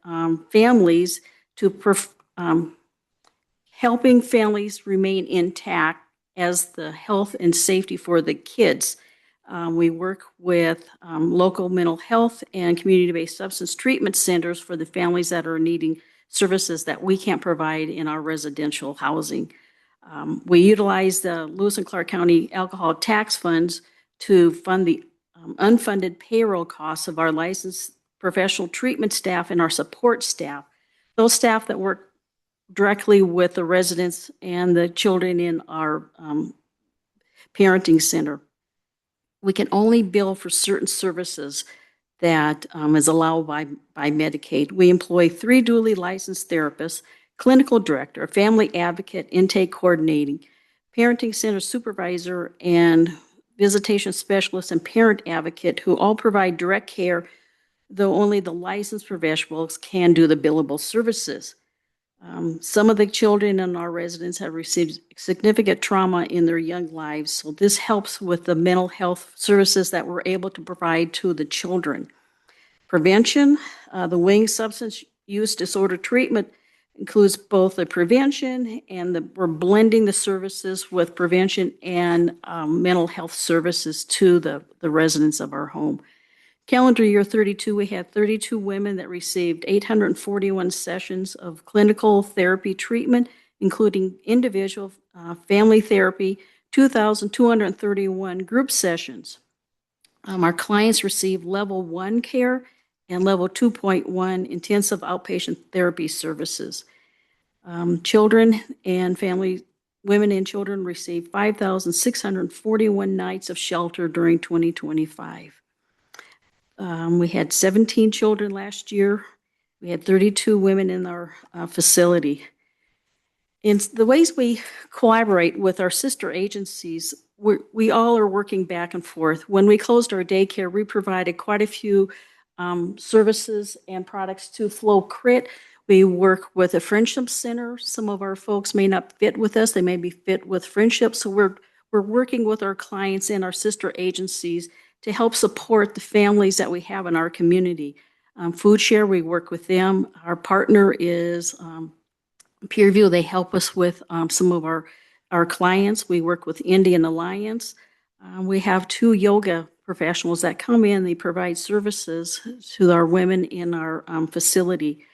families to helping families remain intact as the health and safety for the kids. We work with local mental health and community-based substance treatment centers for the families that are needing services that we can't provide in our residential housing. We utilize the Lewis and Clark County alcohol tax funds to fund the unfunded payroll costs of our licensed professional treatment staff and our support staff, those staff that work directly with the residents and the children in our parenting center. We can only bill for certain services that is allowed by Medicaid. We employ 3 duly licensed therapists, clinical director, a family advocate, intake coordinating, parenting center supervisor, and visitation specialist and parent advocate who all provide direct care, though only the licensed professionals can do the billable services. Some of the children in our residents have received significant trauma in their young lives, so this helps with the mental health services that we're able to provide to the children. Prevention, the WINGS substance use disorder treatment includes both the prevention and we're blending the services with prevention and mental health services to the residents of our home. Calendar year 32, we had 32 women that received 841 sessions of clinical therapy treatment, including individual family therapy, 2,231 group sessions. Our clients received level 1 care and level 2.1 intensive outpatient therapy services. Children and family, women and children received 5,641 nights of shelter during 2025. We had 17 children last year. We had 32 women in our facility. In the ways we collaborate with our sister agencies, we all are working back and forth. When we closed our daycare, we provided quite a few services and products to Flow Crit. We work with a friendship center. Some of our folks may not fit with us. They may be fit with friendship. So we're working with our clients and our sister agencies to help support the families that we have in our community. Food Share, we work with them. Our partner is Peerview. They help us with some of our clients. We work with Indian Alliance. We have 2 yoga professionals that come in. They provide services to our women in our facility.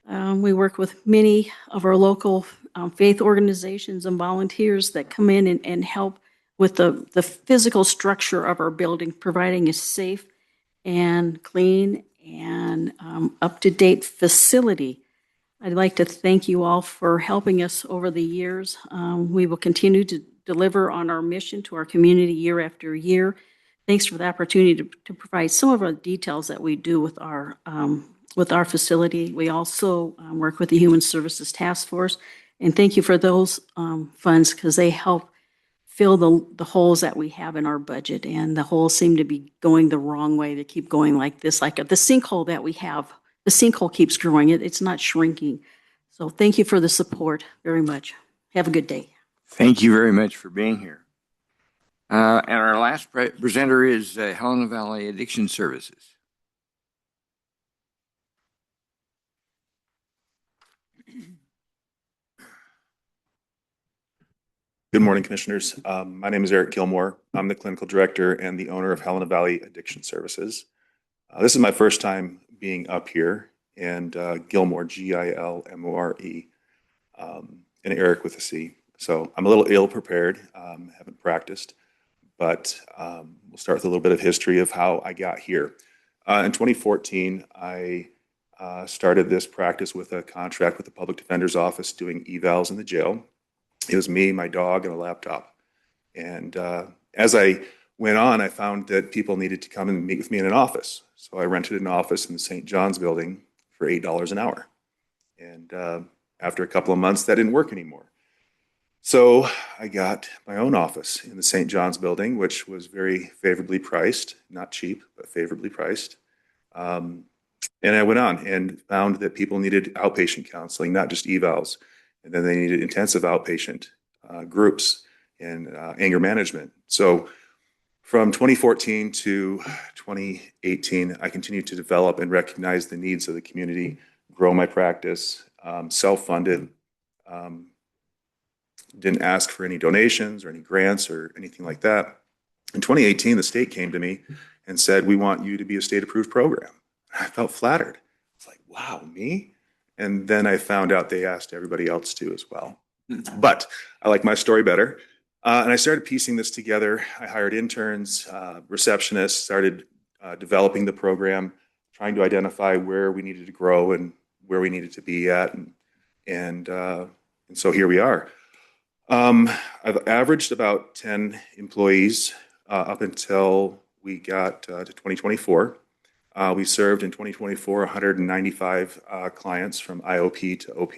We work with many of our local faith organizations and volunteers that come in and help with the physical structure of our building, providing a safe and clean and up-to-date facility. I'd like to thank you all for helping us over the years. We will continue to deliver on our mission to our community year after year. Thanks for the opportunity to provide some of the details that we do with our facility. We also work with the Human Services Task Force, and thank you for those funds because they help fill the holes that we have in our budget, and the holes seem to be going the wrong way. They keep going like this, like the sinkhole that we have. The sinkhole keeps growing. It's not shrinking. So thank you for the support very much. Have a good day. Thank you very much for being here. And our last presenter is Helena Valley Addiction Services. Good morning, Commissioners. My name is Eric Gilmore. I'm the Clinical Director and the owner of Helena Valley Addiction Services. This is my first time being up here, and Gilmore, Gilmore, and Eric with a C. So I'm a little ill-prepared, haven't practiced, but we'll start with a little bit of history of how I got here. In 2014, I started this practice with a contract with the Public Defender's Office doing evals in the jail. It was me, my dog, and a laptop. And as I went on, I found that people needed to come and meet with me in an office. So I rented an office in the St. John's building for $8 an hour. And after a couple of months, that didn't work anymore. So I got my own office in the St. John's building, which was very favorably priced, not cheap, but favorably priced. And I went on and found that people needed outpatient counseling, not just evals. And then they needed intensive outpatient groups and anger management. So from 2014 to 2018, I continued to develop and recognize the needs of the community, grow my practice, self-funded, didn't ask for any donations or any grants or anything like that. In 2018, the state came to me and said, "We want you to be a state-approved program." I felt flattered. It's like, wow, me? And then I found out they asked everybody else to as well. But I like my story better. And I started piecing this together. I hired interns, receptionists, started developing the program, trying to identify where we needed to grow and where we needed to be at. And so here we are. I've averaged about 10 employees up until we got to 2024. We served in 2024 195 clients from IOP to OP,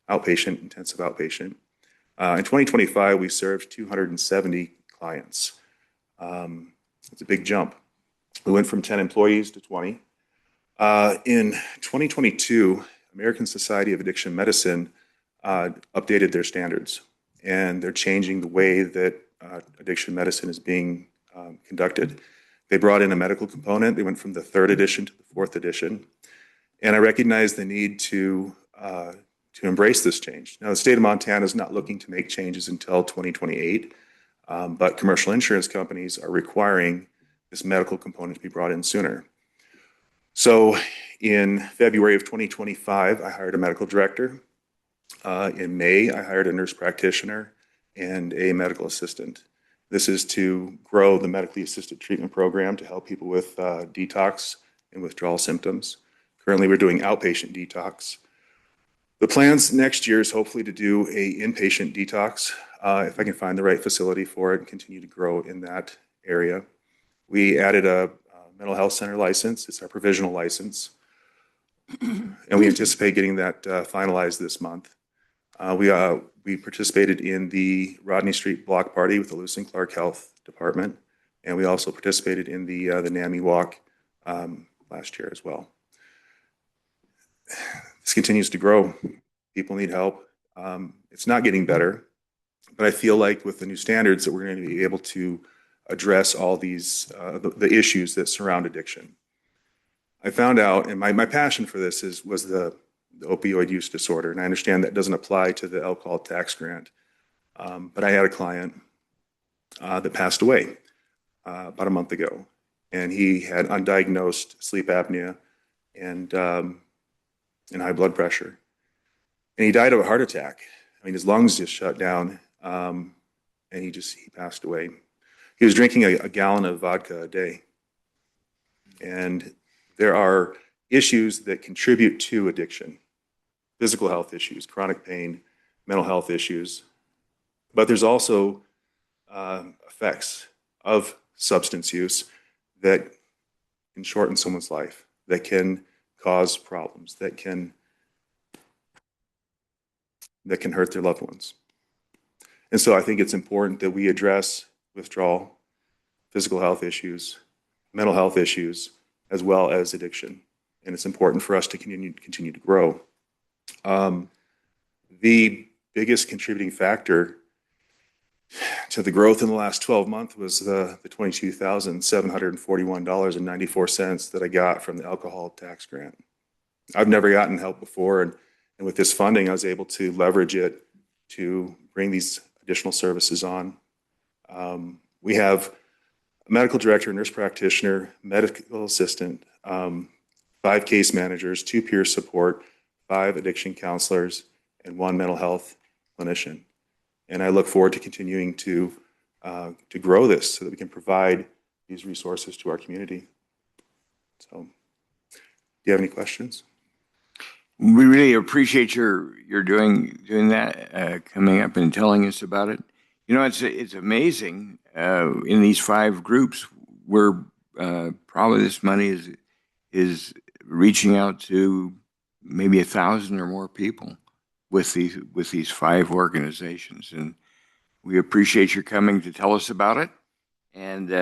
outpatient, intensive outpatient. In 2025, we served 270 clients. It's a big jump. We went from 10 employees to 20. In 2022, American Society of Addiction Medicine updated their standards, and they're changing the way that addiction medicine is being conducted. They brought in a medical component. They went from the 3rd edition to the 4th edition. And I recognized the need to embrace this change. Now, the state of Montana is not looking to make changes until 2028, but commercial insurance companies are requiring this medical component to be brought in sooner. So in February of 2025, I hired a medical director. In May, I hired a nurse practitioner and a medical assistant. This is to grow the medically assisted treatment program to help people with detox and withdrawal symptoms. Currently, we're doing outpatient detox. The plans next year is hopefully to do a inpatient detox, if I can find the right facility for it and continue to grow in that area. We added a mental health center license. It's our provisional license. And we anticipate getting that finalized this month. We participated in the Rodney Street Block Party with the Lewis and Clark Health Department. And we also participated in the NAMI Walk last year as well. This continues to grow. People need help. It's not getting better, but I feel like with the new standards that we're going to be able to address all these, the issues that surround addiction. I found out, and my passion for this was the opioid use disorder, and I understand that doesn't apply to the alcohol tax grant, but I had a client that passed away about a month ago, and he had undiagnosed sleep apnea and high blood pressure, and he died of a heart attack. I mean, his lungs just shut down, and he passed away. He was drinking a gallon of vodka a day, and there are issues that contribute to addiction, physical health issues, chronic pain, mental health issues, but there's also effects of substance use that can shorten someone's life, that can cause problems, that can hurt their loved ones. And so I think it's important that we address withdrawal, physical health issues, mental health issues, as well as addiction. And it's important for us to continue to grow. The biggest contributing factor to the growth in the last 12 months was the $22,741.94 that I got from the alcohol tax grant. I've never gotten help before, and with this funding, I was able to leverage it to bring these additional services on. We have a medical director, nurse practitioner, medical assistant, 5 case managers, 2 peer support, 5 addiction counselors, and 1 mental health clinician. And I look forward to continuing to grow this so that we can provide these resources to our community. So, do you have any questions? We really appreciate your doing that, coming up and telling us about it. You know, it's amazing. In these 5 groups, where probably this money is reaching out to maybe 1,000 or more people with these 5 organizations, and we appreciate your coming to tell us about it. And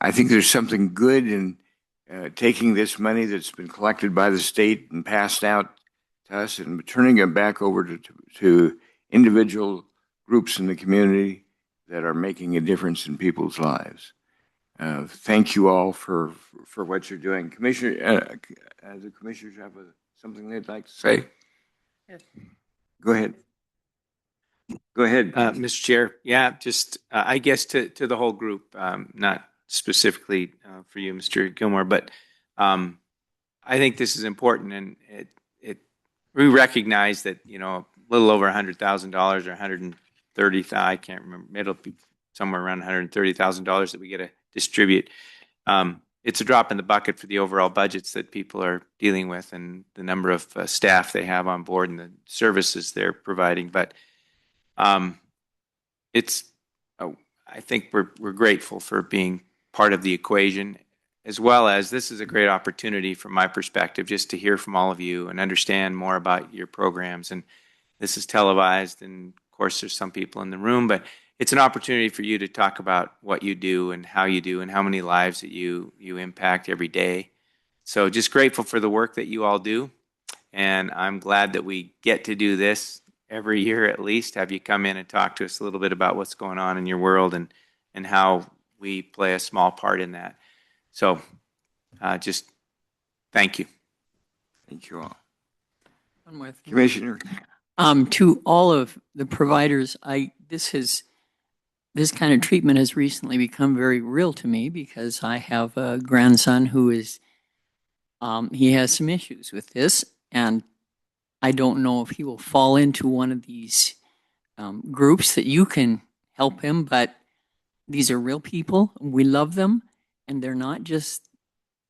I think there's something good in taking this money that's been collected by the state and passed out to us and turning it back over to individual groups in the community that are making a difference in people's lives. Thank you all for what you're doing. Commissioner, the commissioners have something they'd like to say? Yes. Go ahead. Go ahead. Mr. Chair. Yeah, just I guess to the whole group, not specifically for you, Mr. Gilmore, but I think this is important, and we recognize that, you know, a little over $100,000 or $130,000, I can't remember, it'll be somewhere around $130,000 that we get to distribute. It's a drop in the bucket for the overall budgets that people are dealing with and the number of staff they have on board and the services they're providing. But I think we're grateful for being part of the equation, as well as this is a great opportunity from my perspective just to hear from all of you and understand more about your programs. And this is televised, and of course there's some people in the room, but it's an opportunity for you to talk about what you do and how many lives that you impact every day. So just grateful for the work that you all do. And I'm glad that we get to do this every year at least, have you come in and talk to us a little bit about what's going on in your world and how we play a small part in that. So just thank you. Thank you all. One more thing. Commissioner. To all of the providers, this kind of treatment has recently become very real to me because I have a grandson who is, he has some issues with this, and I don't know if he will fall into one of these groups that you can help him, but these are real people. We love them, and they're not just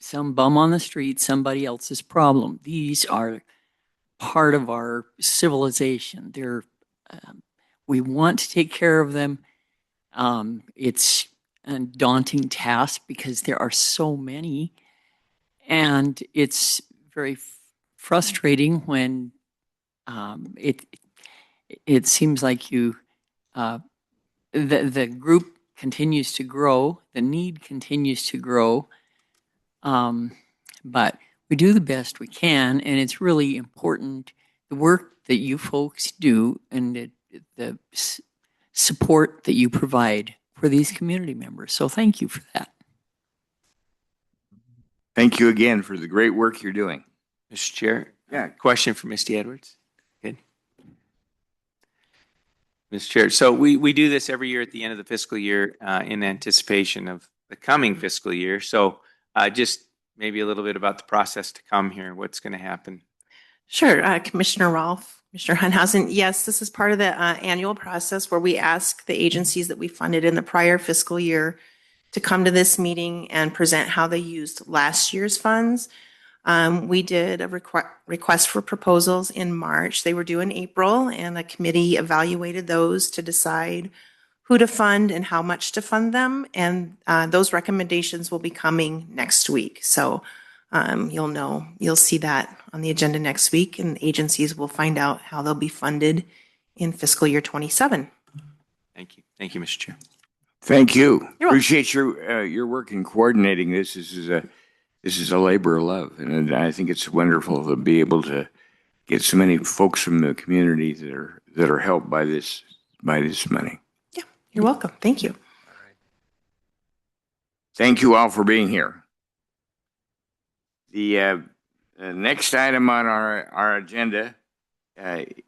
some bum on the street, somebody else's problem. These are part of our civilization. They're, we want to take care of them. It's a daunting task because there are so many, and it's very frustrating when it seems like the group continues to grow, the need continues to grow, but we do the best we can, and it's really important the work that you folks do and the support that you provide for these community members. So thank you for that. Thank you again for the great work you're doing. Mr. Chair. Yeah. Question for Misty Edwards. Good. Mr. Chair, so we do this every year at the end of the fiscal year in anticipation of the coming fiscal year. So just maybe a little bit about the process to come here, what's going to happen. Sure, Commissioner Rolfe, Commissioner Hunhausen. Yes, this is part of the annual process where we ask the agencies that we funded in the prior fiscal year to come to this meeting and present how they used last year's funds. We did a request for proposals in March. They were due in April, and a committee evaluated those to decide who to fund and how much to fund them. And those recommendations will be coming next week. So you'll see that on the agenda next week, and agencies will find out how they'll be funded in fiscal year 27. Thank you. Thank you, Mr. Chair. Thank you. You're welcome. Appreciate your work in coordinating this. This is a labor of love, and I think it's wonderful to be able to get so many folks from the community that are helped by this money. Yeah, you're welcome. Thank you. Thank you all for being here. The next item on our agenda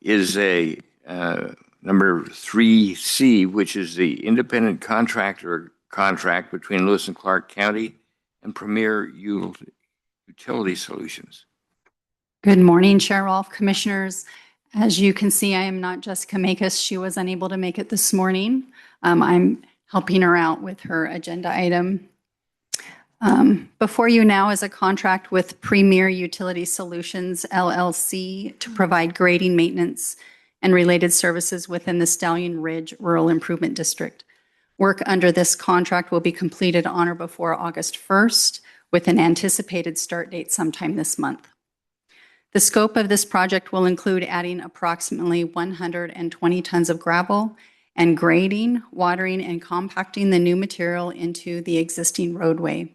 is a number 3C, which is the independent contractor contract between Lewis and Clark County and Premier Utility Solutions. Good morning, Chair Rolfe, Commissioners. As you can see, I am not Jessica Makis. She was unable to make it this morning. I'm helping her out with her agenda item. Before you now is a contract with Premier Utility Solutions, LLC, to provide grading, maintenance, and related services within the Stallion Ridge Rural Improvement District. Work under this contract will be completed on or before August 1st, with an anticipated start date sometime this month. The scope of this project will include adding approximately 120 tons of gravel and grading, watering, and compacting the new material into the existing roadway.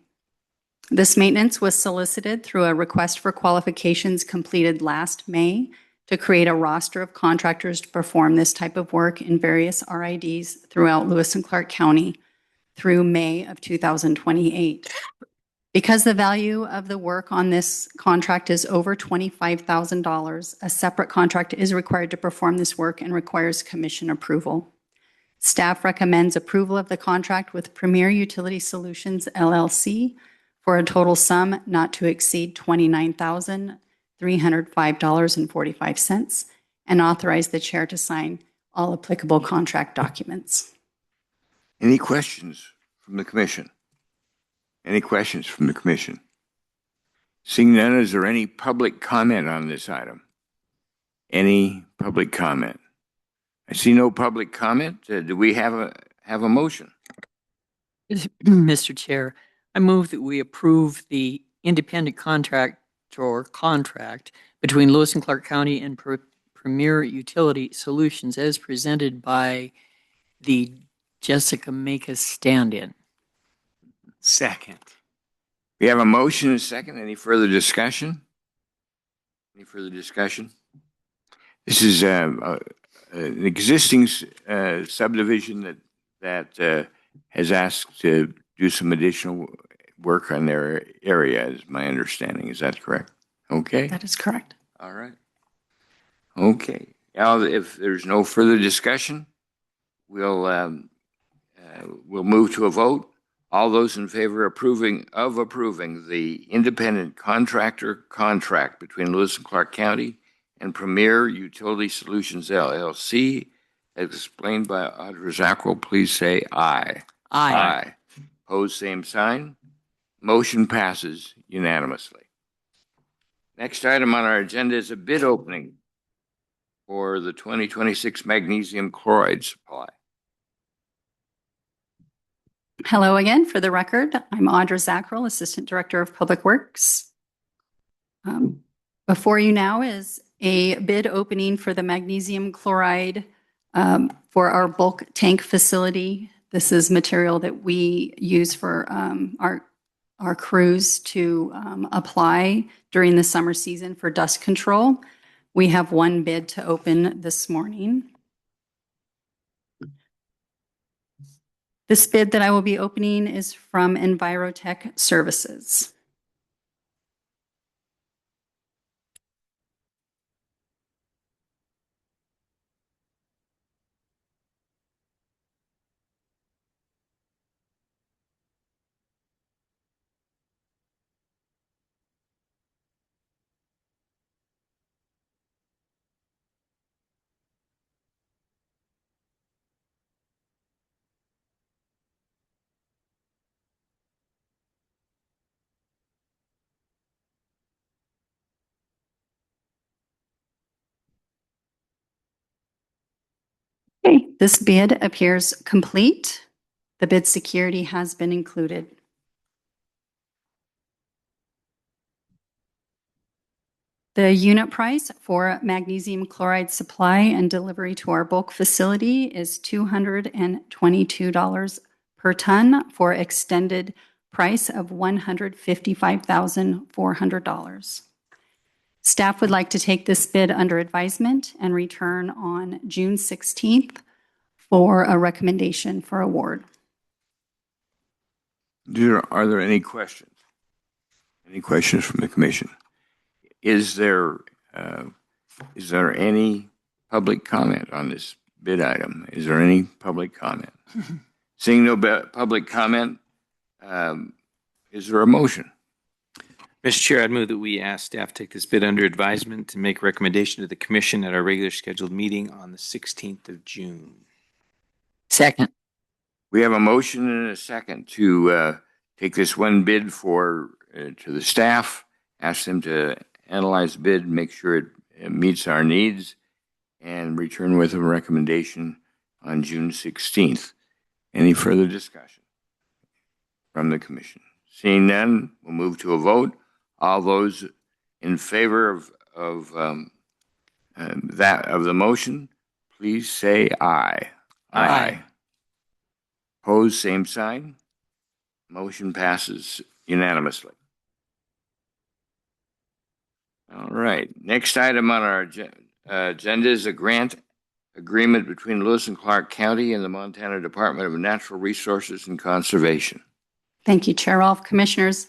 This maintenance was solicited through a request for qualifications completed last May to create a roster of contractors to perform this type of work in various RIDs throughout Lewis and Clark County through May of 2028. Because the value of the work on this contract is over $25,000, a separate contract is required to perform this work and requires commission approval. Staff recommends approval of the contract with Premier Utility Solutions, LLC, for a total sum not to exceed $29,305.45, and authorize the chair to sign all applicable contract documents. Any questions from the commission? Any questions from the commission? Seeing none, is there any public comment on this item? Any public comment? I see no public comment. Do we have a motion? Mr. Chair, I move that we approve the independent contract between Lewis and Clark County and Premier Utility Solutions as presented by the Jessica Makis stand-in. Second. We have a motion and a second. Any further discussion? Any further discussion? This is an existing subdivision that has asked to do some additional work on their area, is my understanding. Is that correct? Okay. That is correct. All right. Okay. Now, if there's no further discussion, we'll move to a vote. All those in favor approving the independent contractor contract between Lewis and Clark County and Premier Utility Solutions LLC, as explained by Audra Zackrell, please say aye. Aye. Opposed, same sign. Motion passes unanimously. Next item on our agenda is a bid opening for the 2026 magnesium chloride supply. Hello again. For the record, I'm Audra Zackrell, Assistant Director of Public Works. Before you now is a bid opening for the magnesium chloride for our bulk tank facility. This is material that we use for our crews to apply during the summer season for dust control. We have one bid to open this morning. This bid that I will be opening is from Envirotech Services. Okay, this bid appears complete. The bid security has been included. The unit price for magnesium chloride supply and delivery to our bulk facility is $222 per ton for extended price of $155,400. Staff would like to take this bid under advisement and return on June 16th for a recommendation for award. Are there any questions? Any questions from the commission? Is there any public comment on this bid item? Is there any public comment? Seeing no public comment, is there a motion? Mr. Chair, I'd move that we ask staff to take this bid under advisement to make recommendation to the commission at our regular scheduled meeting on the 16th of June. Second. We have a motion and a second to take this one bid to the staff, ask them to analyze the bid, make sure it meets our needs, and return with a recommendation on June 16th. Any further discussion from the commission? Seeing none, we'll move to a vote. All those in favor of the motion, please say aye. Aye. Opposed, same sign. Motion passes unanimously. All right. Next item on our agenda is a grant agreement between Lewis and Clark County and the Montana Department of Natural Resources and Conservation. Thank you, Chair Rolfe. Commissioners,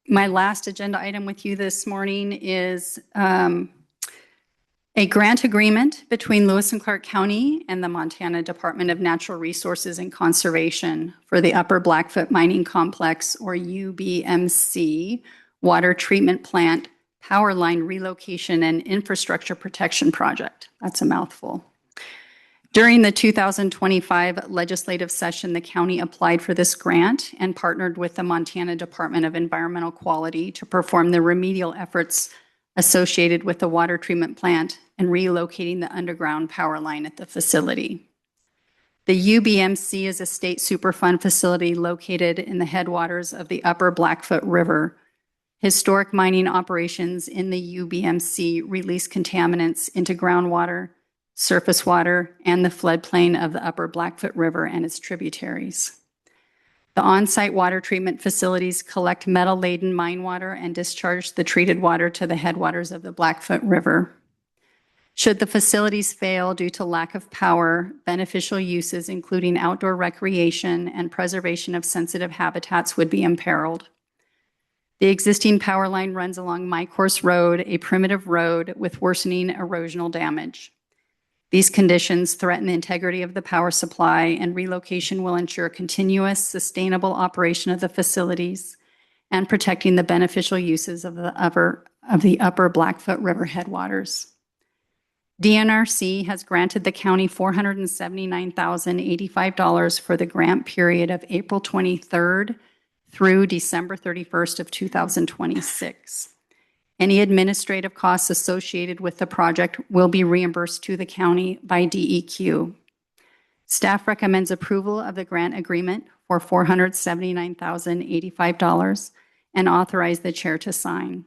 my last agenda item with you this morning is a grant agreement between Lewis and Clark County and the Montana Department of Natural Resources and Conservation for the Upper Blackfoot Mining Complex, or UBMC, Water Treatment Plant Power Line Relocation and Infrastructure Protection Project. That's a mouthful. During the 2025 legislative session, the county applied for this grant and partnered with the Montana Department of Environmental Quality to perform the remedial efforts associated with the water treatment plant and relocating the underground power line at the facility. The UBMC is a state Superfund facility located in the headwaters of the Upper Blackfoot River. Historic mining operations in the UBMC release contaminants into groundwater, surface water, and the floodplain of the Upper Blackfoot River and its tributaries. The on-site water treatment facilities collect metal-laden mine water and discharge the treated water to the headwaters of the Blackfoot River. Should the facilities fail due to lack of power, beneficial uses, including outdoor recreation and preservation of sensitive habitats, would be imperiled. The existing power line runs along My Course Road, a primitive road with worsening erosional damage. These conditions threaten the integrity of the power supply, and relocation will ensure continuous, sustainable operation of the facilities and protecting the beneficial uses of the upper Blackfoot River headwaters. DNRC has granted the county $479,085 for the grant period of April 23rd through December 31st of 2026. Any administrative costs associated with the project will be reimbursed to the county by DEQ. Staff recommends approval of the grant agreement for $479,085 and authorize the chair to sign.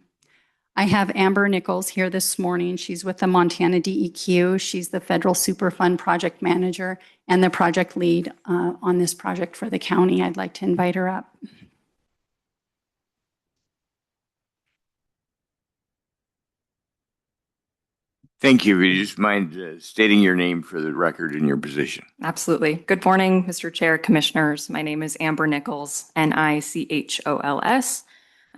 I have Amber Nichols here this morning. She's with the Montana DEQ. She's the Federal Superfund Project Manager and the project lead on this project for the county. I'd like to invite her up. Thank you. Would you just mind stating your name for the record and your position? Absolutely. Good morning, Mr. Chair, Commissioners. My name is Amber Nichols, Nichols.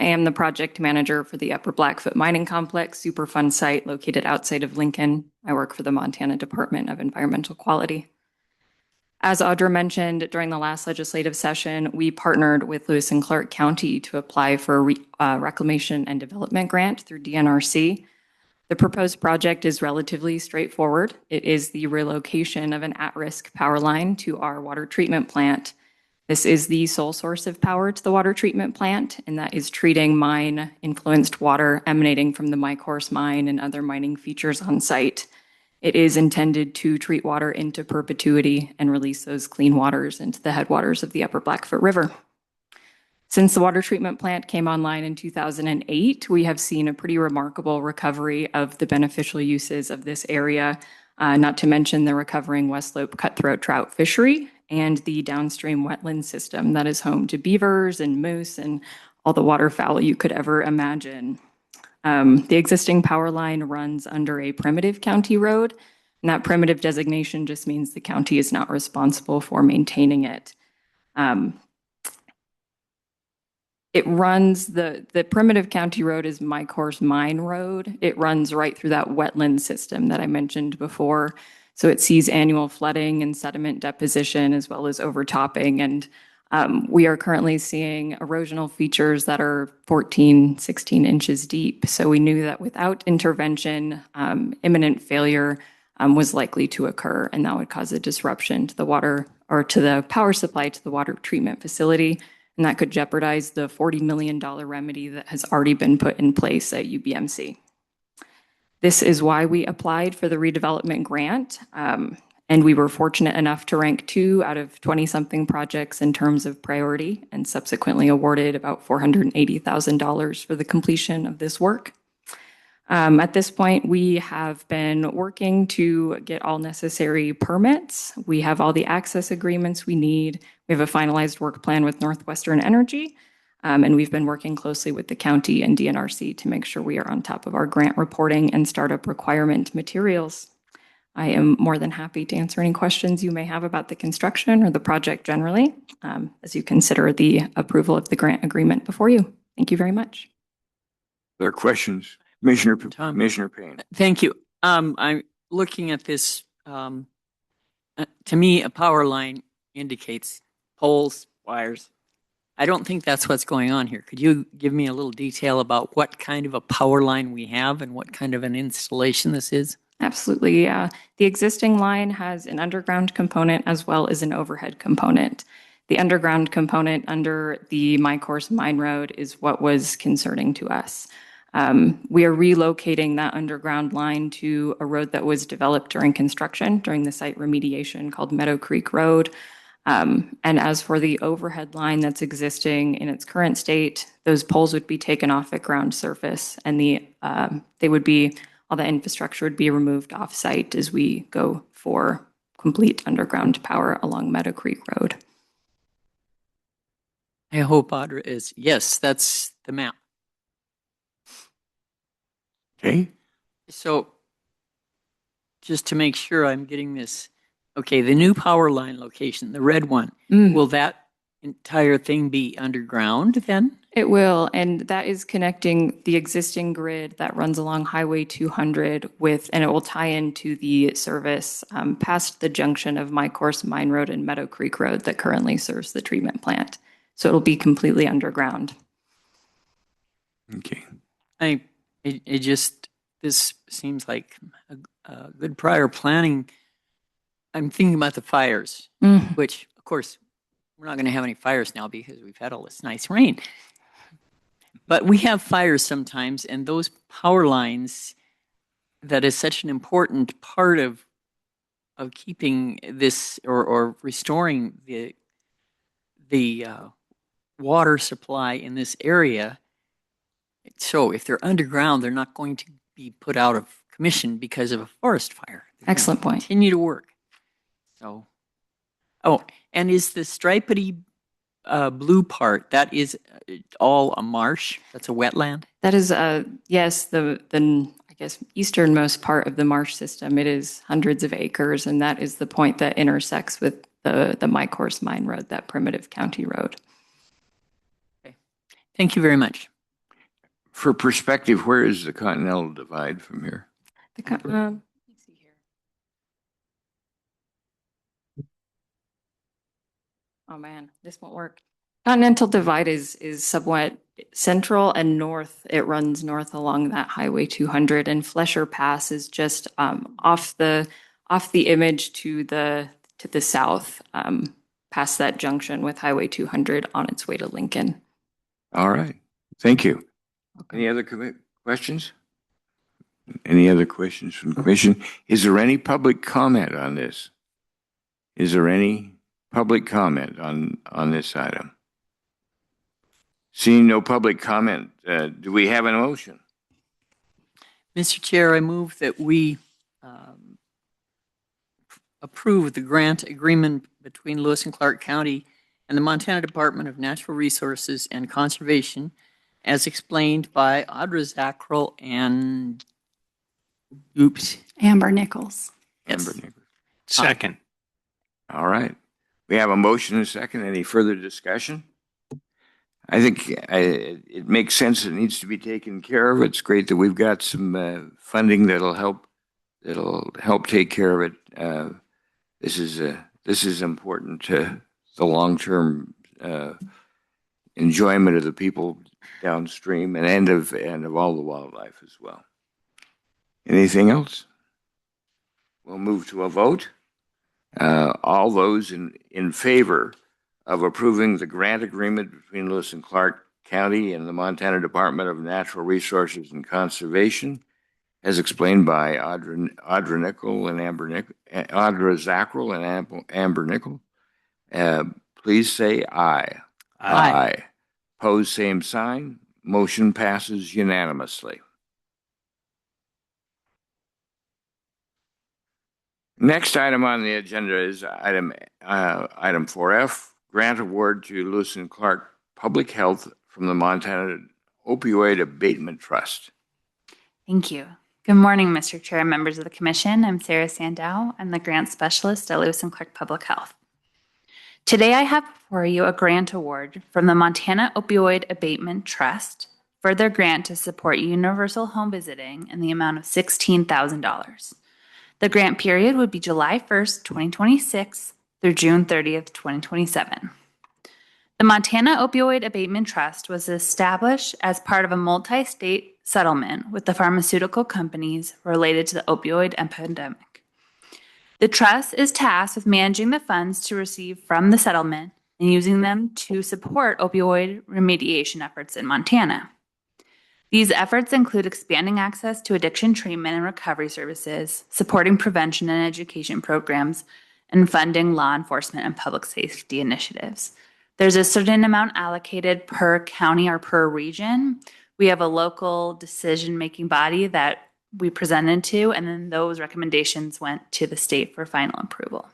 I am the project manager for the Upper Blackfoot Mining Complex Superfund site located outside of Lincoln. I work for the Montana Department of Environmental Quality. As Audra mentioned, during the last legislative session, we partnered with Lewis and Clark County to apply for a reclamation and development grant through DNRC. The proposed project is relatively straightforward. It is the relocation of an at-risk power line to our water treatment plant. This is the sole source of power to the water treatment plant, and that is treating mine-influenced water emanating from the My Course mine and other mining features on site. It is intended to treat water into perpetuity and release those clean waters into the headwaters of the Upper Blackfoot River. Since the water treatment plant came online in 2008, we have seen a pretty remarkable recovery of the beneficial uses of this area, not to mention the recovering West Slope cutthroat trout fishery and the downstream wetland system that is home to beavers and moose and all the waterfowl you could ever imagine. The existing power line runs under a primitive county road, and that primitive designation just means the county is not responsible for maintaining it. It runs, the primitive county road is My Course Mine Road. It runs right through that wetland system that I mentioned before. So it sees annual flooding and sediment deposition as well as overtopping. And we are currently seeing erosional features that are 14, 16 inches deep. So we knew that without intervention, imminent failure was likely to occur, and that would cause a disruption to the water or to the power supply to the water treatment facility. And that could jeopardize the $40 million remedy that has already been put in place at UBMC. This is why we applied for the redevelopment grant, and we were fortunate enough to rank 2 out of 20-something projects in terms of priority and subsequently awarded about $480,000 for the completion of this work. At this point, we have been working to get all necessary permits. We have all the access agreements we need. We have a finalized work plan with Northwestern Energy, and we've been working closely with the county and DNRC to make sure we are on top of our grant reporting and startup requirement materials. I am more than happy to answer any questions you may have about the construction or the project generally, as you consider the approval of the grant agreement before you. Thank you very much. There are questions? Commissioner Payne. Thank you. I'm looking at this. To me, a power line indicates poles, wires. I don't think that's what's going on here. Could you give me a little detail about what kind of a power line we have and what kind of an installation this is? Absolutely. The existing line has an underground component as well as an overhead component. The underground component under the My Course Mine Road is what was concerning to us. We are relocating that underground line to a road that was developed during construction, during the site remediation called Meadow Creek Road. And as for the overhead line that's existing in its current state, those poles would be taken off at ground surface, and all the infrastructure would be removed off-site as we go for complete underground power along Meadow Creek Road. I hope Audra is, yes, that's the map. Okay. So just to make sure I'm getting this, okay, the new power line location, the red one, will that entire thing be underground then? It will, and that is connecting the existing grid that runs along Highway 200 and it will tie into the service past the junction of My Course Mine Road and Meadow Creek Road that currently serves the treatment plant. So it'll be completely underground. Okay. This seems like a good prior planning. I'm thinking about the fires, which of course we're not going to have any fires now because we've had all this nice rain. But we have fires sometimes, and those power lines, that is such an important part of keeping this or restoring the water supply in this area. So if they're underground, they're not going to be put out of commission because of a forest fire. Excellent point. Continue to work. So, and is the stripedy blue part, that is all a marsh? That's a wetland? That is, yes, the I guess easternmost part of the marsh system. It is hundreds of acres, and that is the point that intersects with the My Course Mine Road, that primitive county road. Okay. Thank you very much. For perspective, where is the Continental Divide from here? Let me see here. Oh man, this won't work. Continental Divide is somewhat central and north. It runs north along that Highway 200, and Flesher Pass is just off the image to the south, past that junction with Highway 200 on its way to Lincoln. All right. Thank you. Okay. Any other questions? Any other questions from the commission? Is there any public comment on this? Is there any public comment on this item? Seeing no public comment, do we have a motion? Mr. Chair, I move that we approve the grant agreement between Lewis and Clark County and the Montana Department of Natural Resources and Conservation as explained by Audra Zackrell and Amber Nichols. Yes. Amber Nichols. Second. All right. We have a motion and a second. Any further discussion? I think it makes sense. It needs to be taken care of. It's great that we've got some funding that'll help take care of it. This is important to the long-term enjoyment of the people downstream and of all the wildlife as well. Anything else? We'll move to a vote. All those in favor of approving the grant agreement between Lewis and Clark County and the Montana Department of Natural Resources and Conservation, as explained by Audra Zackrell and Amber Nickel, please say aye. Aye. Pose same sign. Motion passes unanimously. Next item on the agenda is item 4F, grant award to Lewis and Clark Public Health from the Montana Opioid Abatement Trust. Thank you. Good morning, Mr. Chair and members of the Commission. I'm Sarah Sandow. I'm the grant specialist at Lewis and Clark Public Health. Today I have before you a grant award from the Montana Opioid Abatement Trust for their grant to support universal home visiting in the amount of $16,000. The grant period would be July 1st, 2026 through June 30th, 2027. The Montana Opioid Abatement Trust was established as part of a multi-state settlement with the pharmaceutical companies related to the opioid epidemic. The trust is tasked with managing the funds to receive from the settlement and using them to support opioid remediation efforts in Montana. These efforts include expanding access to addiction treatment and recovery services, supporting prevention and education programs, and funding law enforcement and public safety initiatives. There's a certain amount allocated per county or per region. We have a local decision-making body that we presented to, and then those recommendations went to the state for final approval.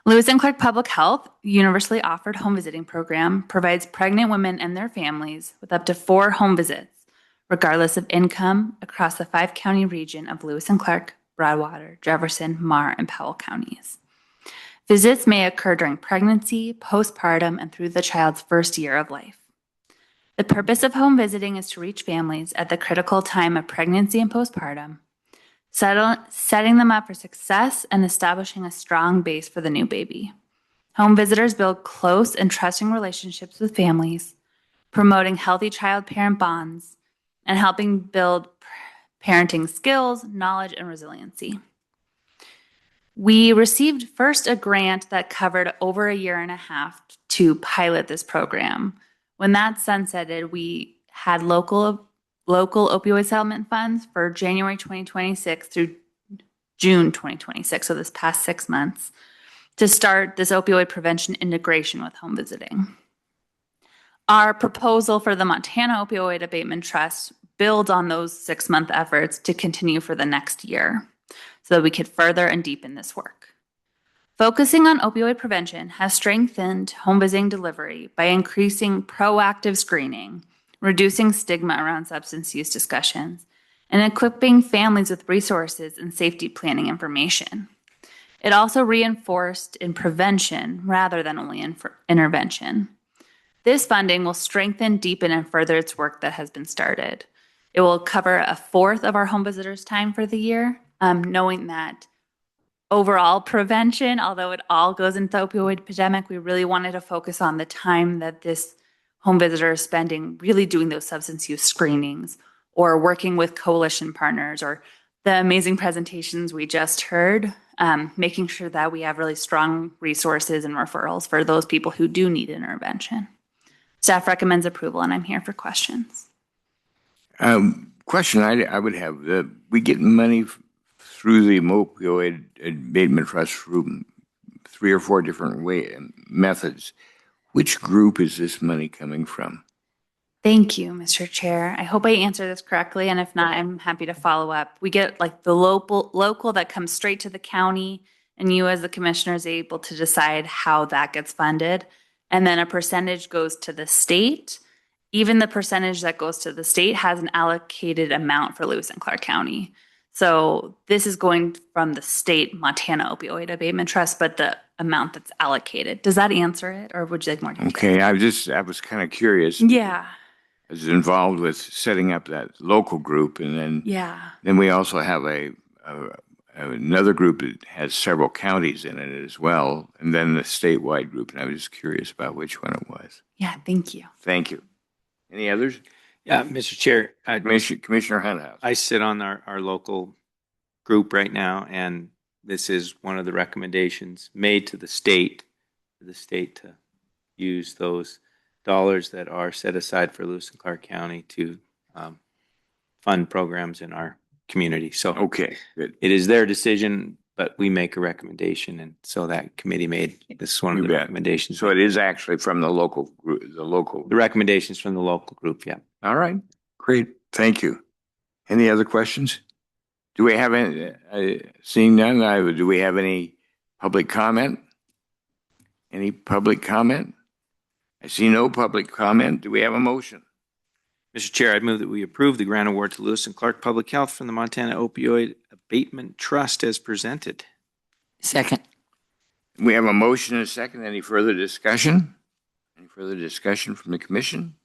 Lewis and Clark Public Health universally offered home visiting program provides pregnant women and their families with up to 4 home visits, regardless of income, across the 5-county region of Lewis and Clark, Broadwater, Jefferson, Marr, and Powell counties. Visits may occur during pregnancy, postpartum, and through the child's first year of life. The purpose of home visiting is to reach families at the critical time of pregnancy and postpartum, setting them up for success and establishing a strong base for the new baby. Home visitors build close and trusting relationships with families, promoting healthy child-parent bonds, and helping build parenting skills, knowledge, and resiliency. We received first a grant that covered over a year and a half to pilot this program. When that sunsetted, we had local opioid settlement funds for January 2026 through June 2026, so this past 6 months, to start this opioid prevention integration with home visiting. Our proposal for the Montana Opioid Abatement Trust builds on those 6-month efforts to continue for the next year so that we could further and deepen this work. Focusing on opioid prevention has strengthened home visiting delivery by increasing proactive screening, reducing stigma around substance use discussions, and equipping families with resources and safety planning information. It also reinforced in prevention rather than only intervention. This funding will strengthen, deepen, and further its work that has been started. It will cover a fourth of our home visitors' time for the year, knowing that overall prevention, although it all goes into the opioid epidemic, we really wanted to focus on the time that this home visitor is spending really doing those substance use screenings or working with coalition partners or the amazing presentations we just heard, making sure that we have really strong resources and referrals for those people who do need intervention. Staff recommends approval, and I'm here for questions. Question I would have, we get money through the opioid abatement trust through 3 or 4 different methods. Which group is this money coming from? Thank you, Mr. Chair. I hope I answered this correctly, and if not, I'm happy to follow up. We get like the local that comes straight to the county, and you as the commissioner is able to decide how that gets funded. And then a percentage goes to the state. Even the percentage that goes to the state has an allocated amount for Lewis and Clark County. So this is going from the state Montana Opioid Abatement Trust, but the amount that's allocated. Does that answer it, or would you like more detail? Okay, I was kind of curious. Yeah. I was involved with setting up that local group, and then we also have another group that has several counties in it as well, and then the statewide group. And I was just curious about which one it was. Yeah, thank you. Thank you. Any others? Yeah, Mr. Chair. Commissioner Hunthouse. I sit on our local group right now, and this is one of the recommendations made to the state to use those dollars that are set aside for Lewis and Clark County to fund programs in our community. So okay, good. It is their decision, but we make a recommendation, and so that committee made this is one of the recommendations. So it is actually from the local group, The recommendations from the local group, yeah. All right, great, thank you. Any other questions? Do we have any? Seeing none, do we have any public comment? Any public comment? I see no public comment. Do we have a motion? Mr. Chair, I move that we approve the grant award to Lewis and Clark Public Health from the Montana Opioid Abatement Trust as presented. Second. We have a motion and a second. Any further discussion? Any further discussion from the commission?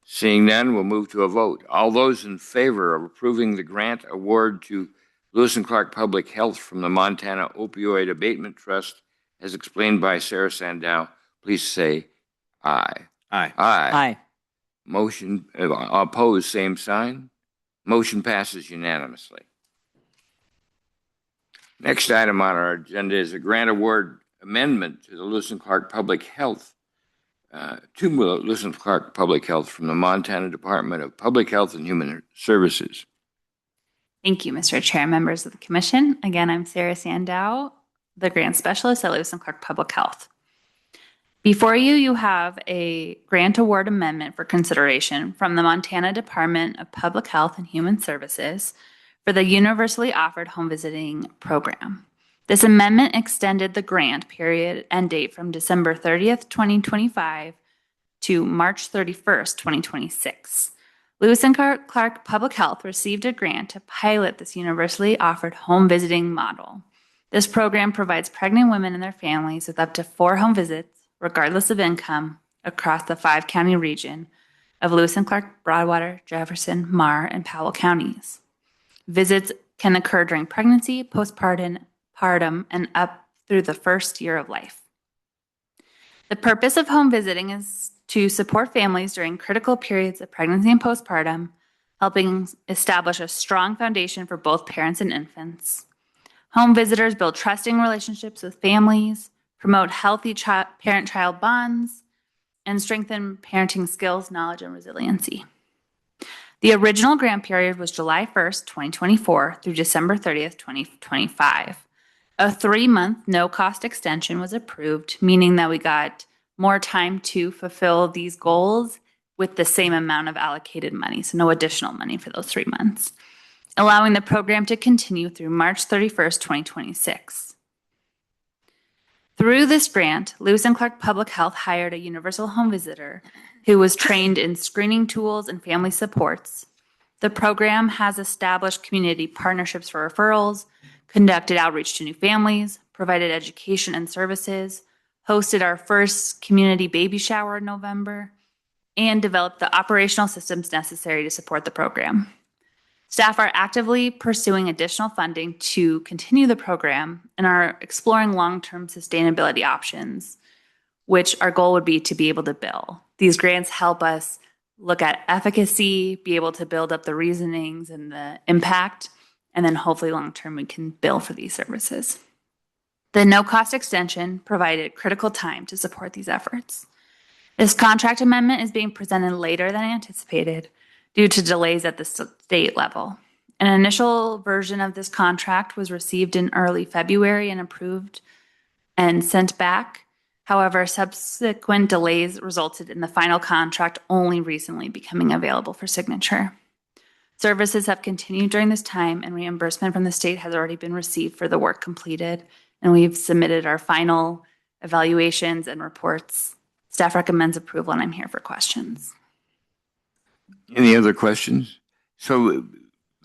Seeing none, we'll move to a vote. All those in favor of approving the grant award to Lewis and Clark Public Health from the Montana Opioid Abatement Trust, as explained by Sarah Sandow, please say aye. Aye. Aye. Aye. Motion opposed, same sign. Motion passes unanimously. Next item on our agenda is a grant award amendment to the Lewis and Clark Public Health, to Lewis and Clark Public Health from the Montana Department of Public Health and Human Services. Thank you, Mr. Chair, members of the commission. Again, I'm Sarah Sandow, the grant specialist at Lewis and Clark Public Health. Before you, you have a grant award amendment for consideration from the Montana Department of Public Health and Human Services for the Universally Offered Home Visiting Program. This amendment extended the grant period and date from December 30th, 2025 to March 31st, 2026. Lewis and Clark Public Health received a grant to pilot this universally offered home visiting model. This program provides pregnant women and their families with up to 4 home visits, regardless of income, across the 5-county region of Lewis and Clark, Broadwater, Jefferson, Marr, and Powell counties. Visits can occur during pregnancy, postpartum, and up through the first year of life. The purpose of home visiting is to support families during critical periods of pregnancy and postpartum, helping establish a strong foundation for both parents and infants. Home visitors build trusting relationships with families, promote healthy parent-child bonds, and strengthen parenting skills, knowledge, and resiliency. The original grant period was July 1st, 2024 through December 30th, 2025. A 3-month no-cost extension was approved, meaning that we got more time to fulfill these goals with the same amount of allocated money, so no additional money for those 3 months, allowing the program to continue through March 31st, 2026. Through this grant, Lewis and Clark Public Health hired a universal home visitor who was trained in screening tools and family supports. The program has established community partnerships for referrals, conducted outreach to new families, provided education and services, hosted our first community baby shower in November, and developed the operational systems necessary to support the program. Staff are actively pursuing additional funding to continue the program and are exploring long-term sustainability options, which our goal would be to be able to bill. These grants help us look at efficacy, be able to build up the reasonings and the impact, and then hopefully long-term we can bill for these services. The no-cost extension provided critical time to support these efforts. This contract amendment is being presented later than anticipated due to delays at the state level. An initial version of this contract was received in early February and approved and sent back. However, subsequent delays resulted in the final contract only recently becoming available for signature. Services have continued during this time, and reimbursement from the state has already been received for the work completed, and we've submitted our final evaluations and reports. Staff recommends approval, and I'm here for questions. Any other questions? So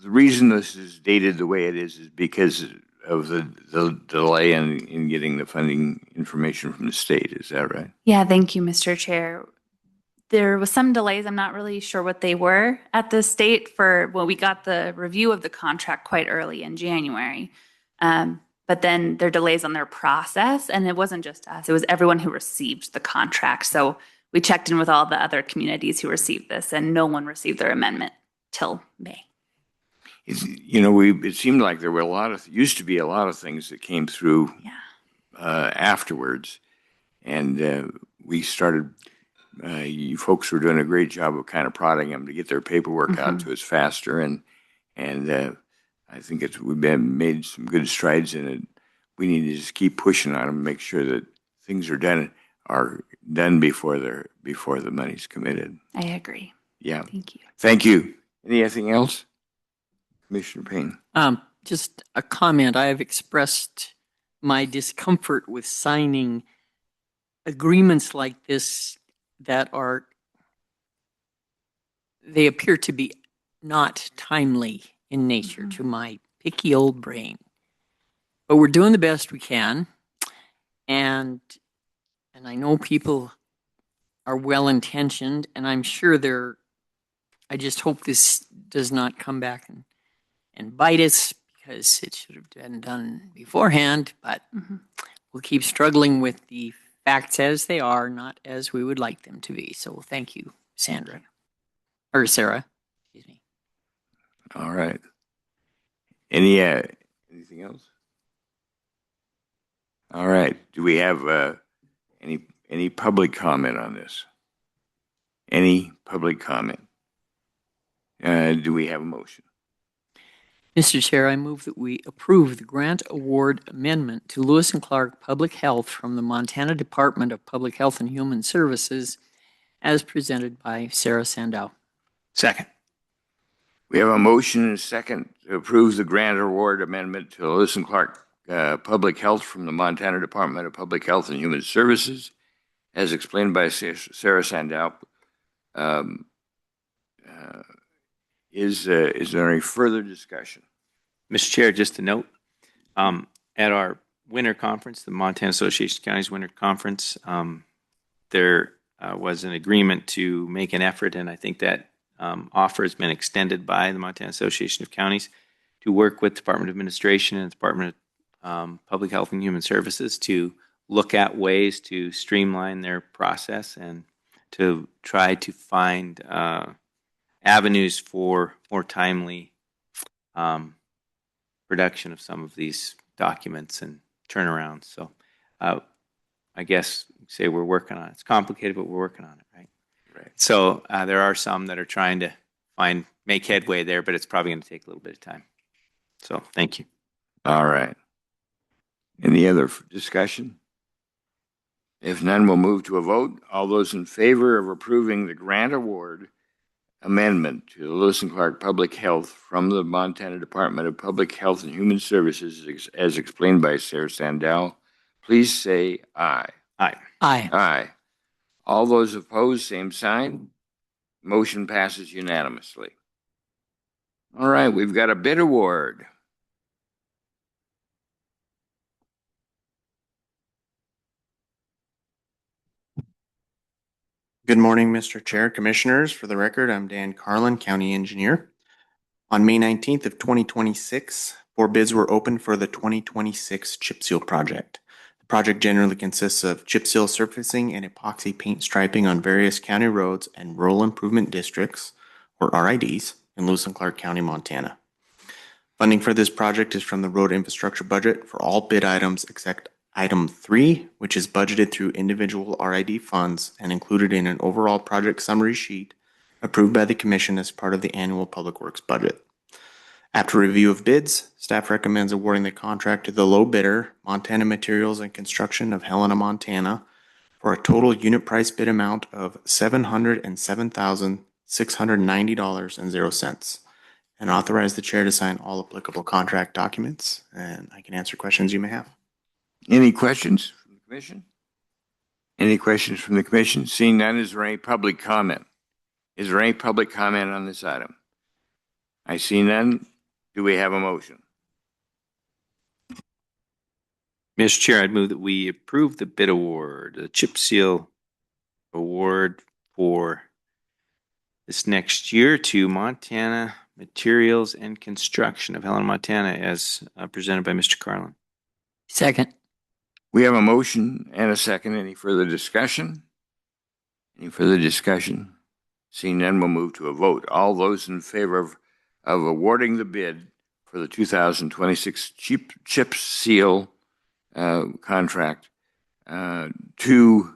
the reason this is dated the way it is because of the delay in getting the funding information from the state. Is that right? Yeah, thank you, Mr. Chair. There was some delays. I'm not really sure what they were at the state we got the review of the contract quite early in January. But then there are delays on their process, and it wasn't just us. It was everyone who received the contract. So we checked in with all the other communities who received this, and no one received their amendment till May. It seemed like there were used to be a lot of things that came through afterwards. And we started, you folks were doing a great job of kind of prodding them to get their paperwork out to us faster. And I think we've made some good strides in it. We need to just keep pushing on them, make sure that things are done before the money's committed. I agree. Yeah. Thank you. Thank you. Anything else? Commissioner Payne. Just a comment. I have expressed my discomfort with signing agreements like this that they appear to be not timely in nature to my picky old brain. But we're doing the best we can. And I know people are well-intentioned, and I'm sure I just hope this does not come back and bite us, because it should have been done beforehand, but we'll keep struggling with the facts as they are, not as we would like them to be. So thank you, Sarah. Excuse me. All right. Anything else? All right. Do we have any public comment on this? Any public comment? Do we have a motion? Mr. Chair, I move that we approve the grant award amendment to Lewis and Clark Public Health from the Montana Department of Public Health and Human Services as presented by Sarah Sandow. Second. We have a motion and a second to approve the grant award amendment to Lewis and Clark Public Health from the Montana Department of Public Health and Human Services, as explained by Sarah Sandow. Is there any further discussion? Mr. Chair, just a note, at our winter conference, the Montana Association of Counties Winter Conference, there was an agreement to make an effort, and I think that offer has been extended by the Montana Association of Counties to work with Department of Administration and Department of Public Health and Human Services to look at ways to streamline their process and to try to find avenues for more timely production of some of these documents and turnarounds. So I guess say we're working on it. It's complicated, but we're working on it, right? Right. So there are some that are trying to make headway there, but it's probably going to take a little bit of time. So thank you. All right. Any other discussion? If none, we'll move to a vote. All those in favor of approving the grant award amendment to the Lewis and Clark Public Health from the Montana Department of Public Health and Human Services, as explained by Sarah Sandell, please say aye. Aye. Aye. Aye. All those opposed, same sign. Motion passes unanimously. All right, we've got a bid award. Good morning, Mr. Chair, Commissioners. For the record, I'm Dan Carlin, County Engineer. On May 19th of 2026, 4 bids were opened for the 2026 chip seal project. The project generally consists of chip seal surfacing and epoxy paint striping on various county roads and rural improvement districts, or RIDs, in Lewis and Clark County, Montana. Funding for this project is from the road infrastructure budget for all bid items except Item 3, which is budgeted through individual RID funds and included in an overall project summary sheet approved by the Commission as part of the annual Public Works budget. After review of bids, staff recommends awarding the contract to the low bidder, Montana Materials and Construction of Helena, Montana, for a total unit price bid amount of $707,690.00, and authorize the chair to sign all applicable contract documents, and I can answer questions you may have. Any questions from the commission? Any questions from the commission? Seeing none, is there any public comment? Is there any public comment on this item? I see none. Do we have a motion? Mr. Chair, I'd move that we approve the bid award, the chip seal award for this next year to Montana Materials and Construction of Helena, Montana, as presented by Mr. Carlin. Second. We have a motion and a second. Any further discussion? Any further discussion? Seeing none, we'll move to a vote. All those in favor of awarding the bid for the 2026 chip seal contract to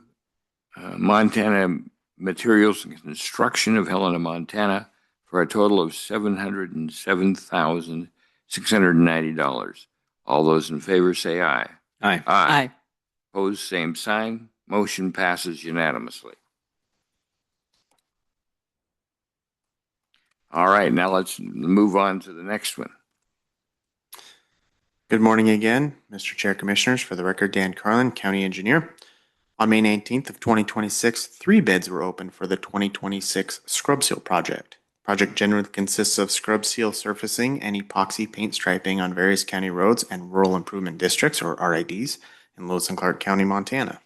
Montana Materials and Construction of Helena, Montana, for a total of $707,690. All those in favor say aye. Aye. Aye. Opposed, same sign. Motion passes unanimously. All right, now let's move on to the next one. Good morning again, Mr. Chair, Commissioners. For the record, Dan Carlin, County Engineer. On May 19th of 2026, 3 bids were opened for the 2026 scrub seal project. Project generally consists of scrub seal surfacing and epoxy paint striping on various county roads and rural improvement districts, or RIDs, in Lewis and Clark County, Montana.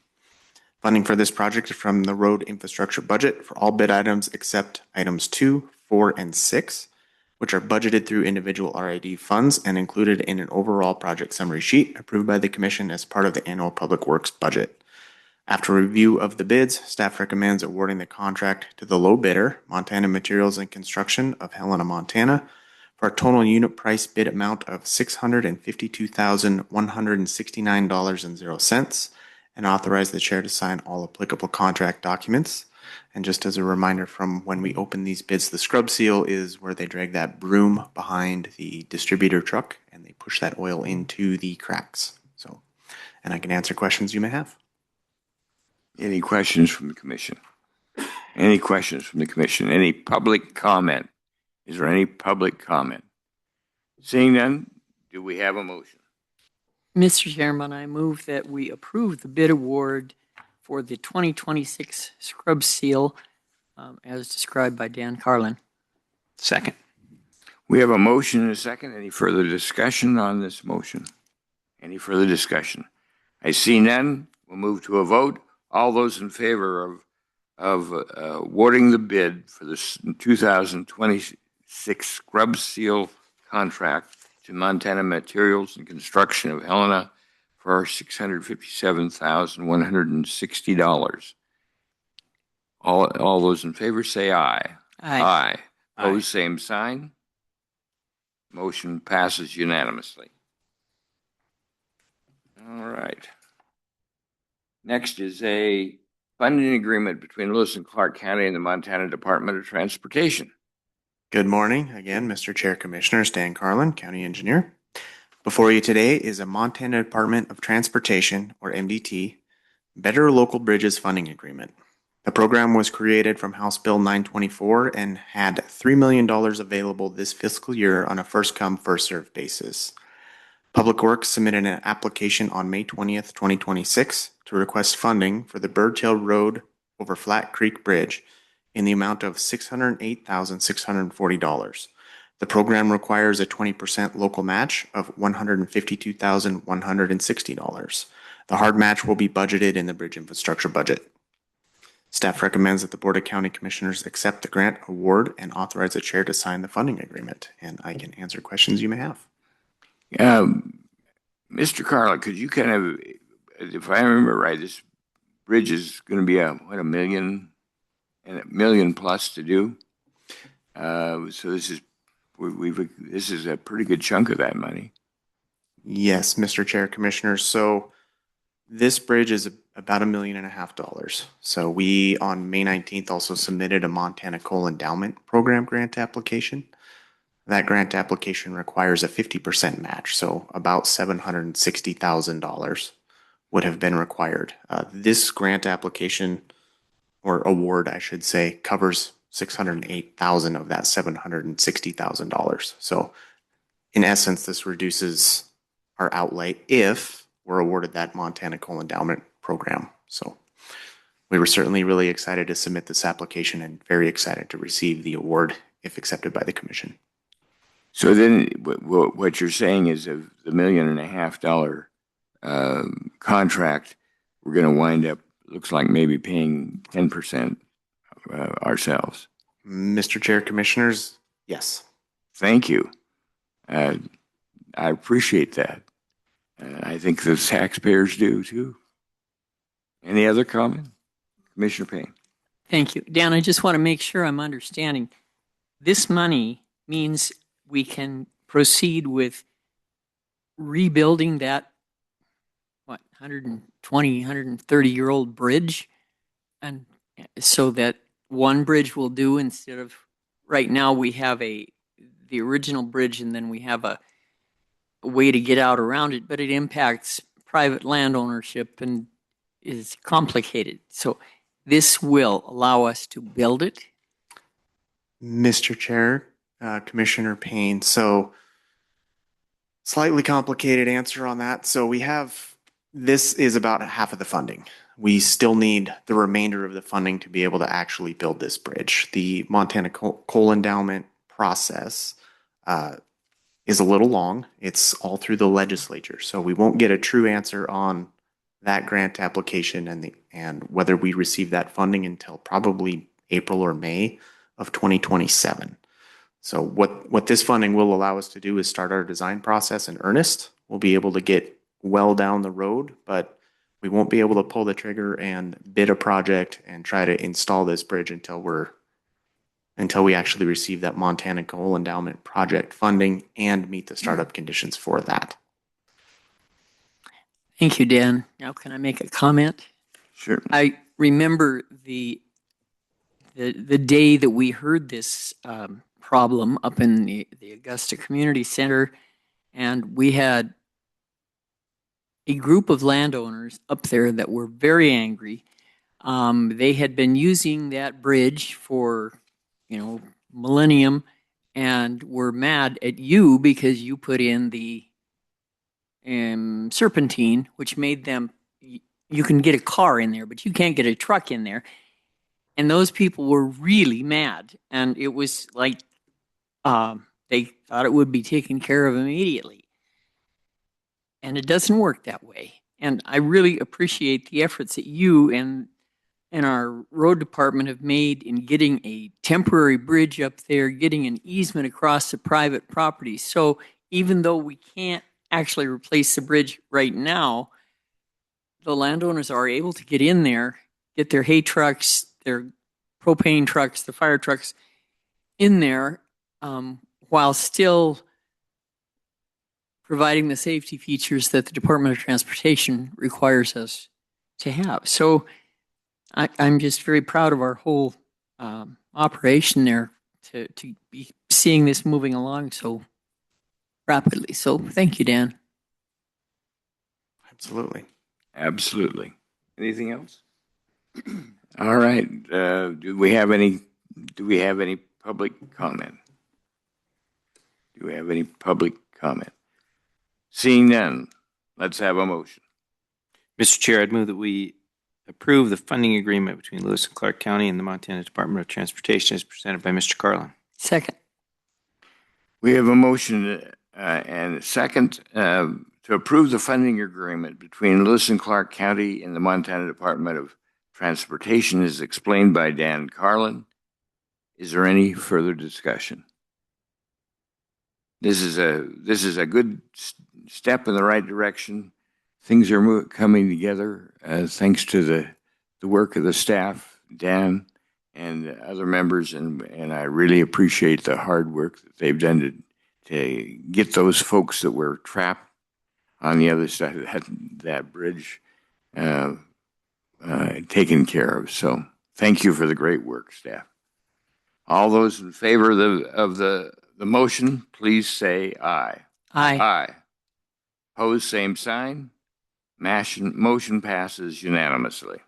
Funding for this project is from the road infrastructure budget for all bid items except items 2, 4, and 6, which are budgeted through individual RID funds and included in an overall project summary sheet approved by the Commission as part of the annual Public Works budget. After review of the bids, staff recommends awarding the contract to the low bidder, Montana Materials and Construction of Helena, Montana, for a total unit price bid amount of $652,169.00, and authorize the chair to sign all applicable contract documents. And just as a reminder from when we open these bids, the scrub seal is where they drag that broom behind the distributor truck and they push that oil into the cracks. So, and I can answer questions you may have. Any questions from the commission? Any questions from the commission? Any public comment? Is there any public comment? Seeing none, do we have a motion? Mr. Chairman, I move that we approve the bid award for the 2026 scrub seal as described by Dan Carlin. Second. We have a motion and a second. Any further discussion on this motion? Any further discussion? I see none. We'll move to a vote. All those in favor of awarding the bid for the 2026 scrub seal contract to Montana Materials and Construction of Helena for $657,160. All those in favor say aye. Aye. Opposed, same sign. Motion passes unanimously. All right. Next is a funding agreement between Lewis and Clark County and the Montana Department of Transportation. Good morning. Again, Mr. Chair, Commissioners, Dan Carlin, County Engineer. Before you today is a Montana Department of Transportation, or MDT, Better Local Bridges Funding Agreement. The program was created from House Bill 924 and had $3 million available this fiscal year on a first-come, first-served basis. Public Works submitted an application on May 20th, 2026 to request funding for the Birdtail Road over Flat Creek Bridge in the amount of $608,640. The program requires a 20% local match of $152,160. The hard match will be budgeted in the bridge infrastructure budget. Staff recommends that the Board of County Commissioners accept the grant award and authorize the chair to sign the funding agreement. And I can answer questions you may have. Mr. Carlin, could you kind of, if I remember right, this bridge is going to be $1 million and $1 million plus to do. So this is this is a pretty good chunk of that money. Yes, Mr. Chair, Commissioners. So this bridge is about $1.5 million. So we, on May 19th, also submitted a Montana Coal Endowment Program grant application. That grant application requires a 50% match, so about $760,000 would have been required. This grant application, or award, I should say, covers $608,000 of that $760,000. So in essence, this reduces our outlay if we're awarded that Montana Coal Endowment Program. So we were certainly really excited to submit this application and very excited to receive the award if accepted by the Commission. So then what you're saying is of the $1.5 million contract, we're going to wind up, looks like maybe paying 10% ourselves. Mr. Chair, Commissioners, yes. Thank you. I appreciate that. I think the taxpayers do too. Any other comment? Commissioner Payne. Thank you. Dan, I just want to make sure I'm understanding. This money means we can proceed with rebuilding that, 120, 130-year-old bridge? And so that one bridge will do instead of, right now we have the original bridge and then we have a way to get out around it, but it impacts private land ownership and is complicated. So this will allow us to build it? Mr. Chair, Commissioner Payne, so slightly complicated answer on that. So we have, this is about half of the funding. We still need the remainder of the funding to be able to actually build this bridge. The Montana Coal Endowment process is a little long. It's all through the legislature. So we won't get a true answer on that grant application and whether we receive that funding until probably April or May of 2027. So what this funding will allow us to do is start our design process in earnest. We'll be able to get well down the road, but we won't be able to pull the trigger and bid a project and try to install this bridge until we actually receive that Montana Coal Endowment project funding and meet the startup conditions for that. Thank you, Dan. Now can I make a comment? Sure. I remember the day that we heard this problem up in the Augusta Community Center, and we had a group of landowners up there that were very angry. They had been using that bridge for, millennium, and were mad at you because you put in the serpentine, which made them, you can get a car in there, but you can't get a truck in there. And those people were really mad. And it was like, they thought it would be taken care of immediately. And it doesn't work that way. And I really appreciate the efforts that you and and our road department have made in getting a temporary bridge up there, getting an easement across the private property. So even though we can't actually replace the bridge right now, the landowners are able to get in there, get their hay trucks, their propane trucks, the fire trucks in there, while still providing the safety features that the Department of Transportation requires us to have. So I'm just very proud of our whole operation there to be seeing this moving along so rapidly. So thank you, Dan. Absolutely. Absolutely. Anything else? All right. Do we have any public comment? Do we have any public comment? Seeing none, let's have a motion. Mr. Chair, I'd move that we approve the funding agreement between Lewis and Clark County and the Montana Department of Transportation as presented by Mr. Carlin. Second. We have a motion and a second to approve the funding agreement between Lewis and Clark County and the Montana Department of Transportation as explained by Dan Carlin. Is there any further discussion? This is a good step in the right direction. Things are coming together thanks to the work of the staff, Dan, and other members, and I really appreciate the hard work that they've done to get those folks that were trapped on the other side of that bridge taken care of. So thank you for the great work, staff. All those in favor of the motion, please say aye. Aye. Aye. Opposed, same sign. Motion passes unanimously.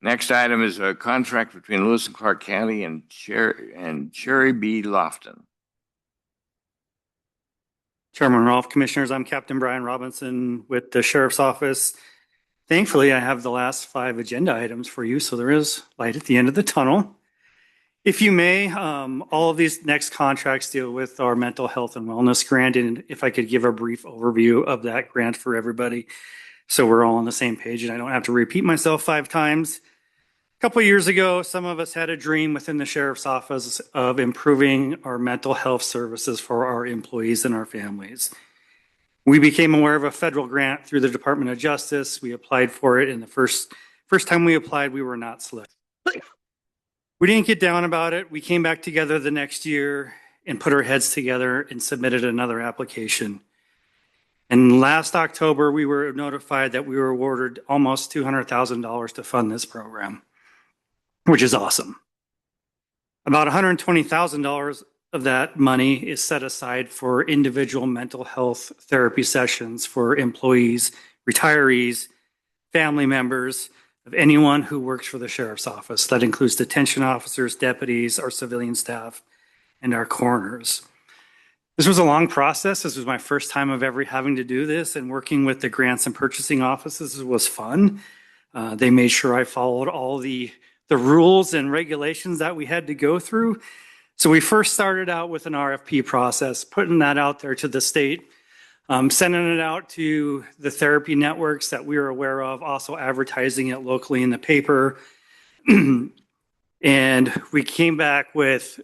Next item is a contract between Lewis and Clark County and Cherry B. Lofton. Chairman Rolfe, Commissioners, I'm Captain Brian Robinson with the Sheriff's Office. Thankfully, I have the last 5 agenda items for you, so there is light at the end of the tunnel. If you may, all of these next contracts deal with our mental health and wellness grant, and if I could give a brief overview of that grant for everybody so we're all on the same page and I don't have to repeat myself 5 times. A couple of years ago, some of us had a dream within the Sheriff's Office of improving our mental health services for our employees and our families. We became aware of a federal grant through the Department of Justice. We applied for it, and the first time we applied, we were not selected. We didn't get down about it. We came back together the next year and put our heads together and submitted another application. And last October, we were notified that we were awarded almost $200,000 to fund this program, which is awesome. About $120,000 of that money is set aside for individual mental health therapy sessions for employees, retirees, family members, of anyone who works for the Sheriff's Office. That includes detention officers, deputies, our civilian staff, and our coroners. This was a long process. This was my first time of ever having to do this, and working with the grants and purchasing offices was fun. They made sure I followed all the rules and regulations that we had to go through. So we first started out with an RFP process, putting that out there to the state, sending it out to the therapy networks that we were aware of, also advertising it locally in the paper. And we came back with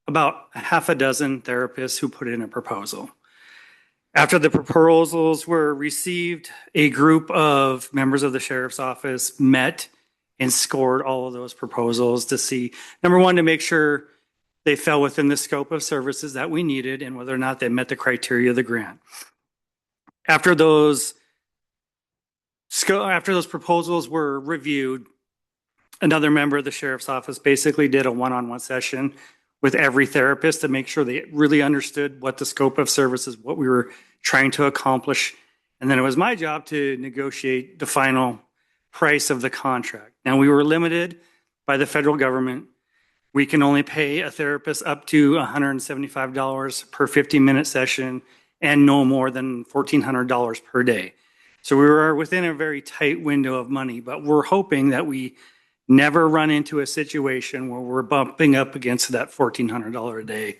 about 6 therapists who put in a proposal. After the proposals were received, a group of members of the Sheriff's Office met and scored all of those proposals to see, number one, to make sure they fell within the scope of services that we needed and whether or not they met the criteria of the grant. After those proposals were reviewed, another member of the Sheriff's Office basically did a one-on-one session with every therapist to make sure they really understood what the scope of services, what we were trying to accomplish. And then it was my job to negotiate the final price of the contract. Now, we were limited by the federal government. We can only pay a therapist up to $175 per 50-minute session and no more than $1,400 per day. So we were within a very tight window of money, but we're hoping that we never run into a situation where we're bumping up against that $1,400 a day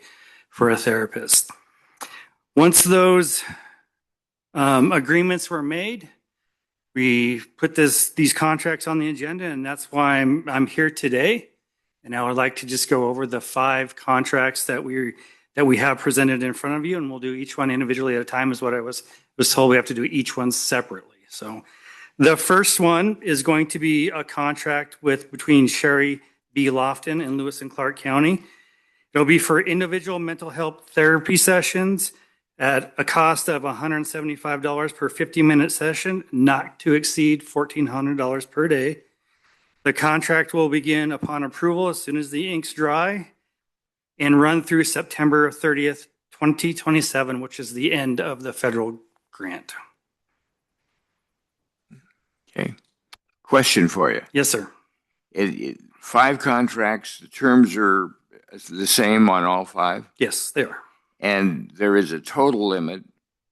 for a therapist. Once those agreements were made, We put these contracts on the agenda, and that's why I'm here today. And I would like to just go over the 5 contracts that we have presented in front of you, and we'll do each one individually at a time is what I was told. We have to do each one separately. So the first one is going to be a contract between Sherry B. Lofton and Lewis and Clark County. It'll be for individual mental health therapy sessions at a cost of $175 per 50-minute session, not to exceed $1,400 per day. The contract will begin upon approval as soon as the ink's dry and run through September 30th, 2027, which is the end of the federal grant. Okay. Question for you. Yes, sir. 5 contracts, the terms are the same on all 5? Yes, they are. And there is a total limit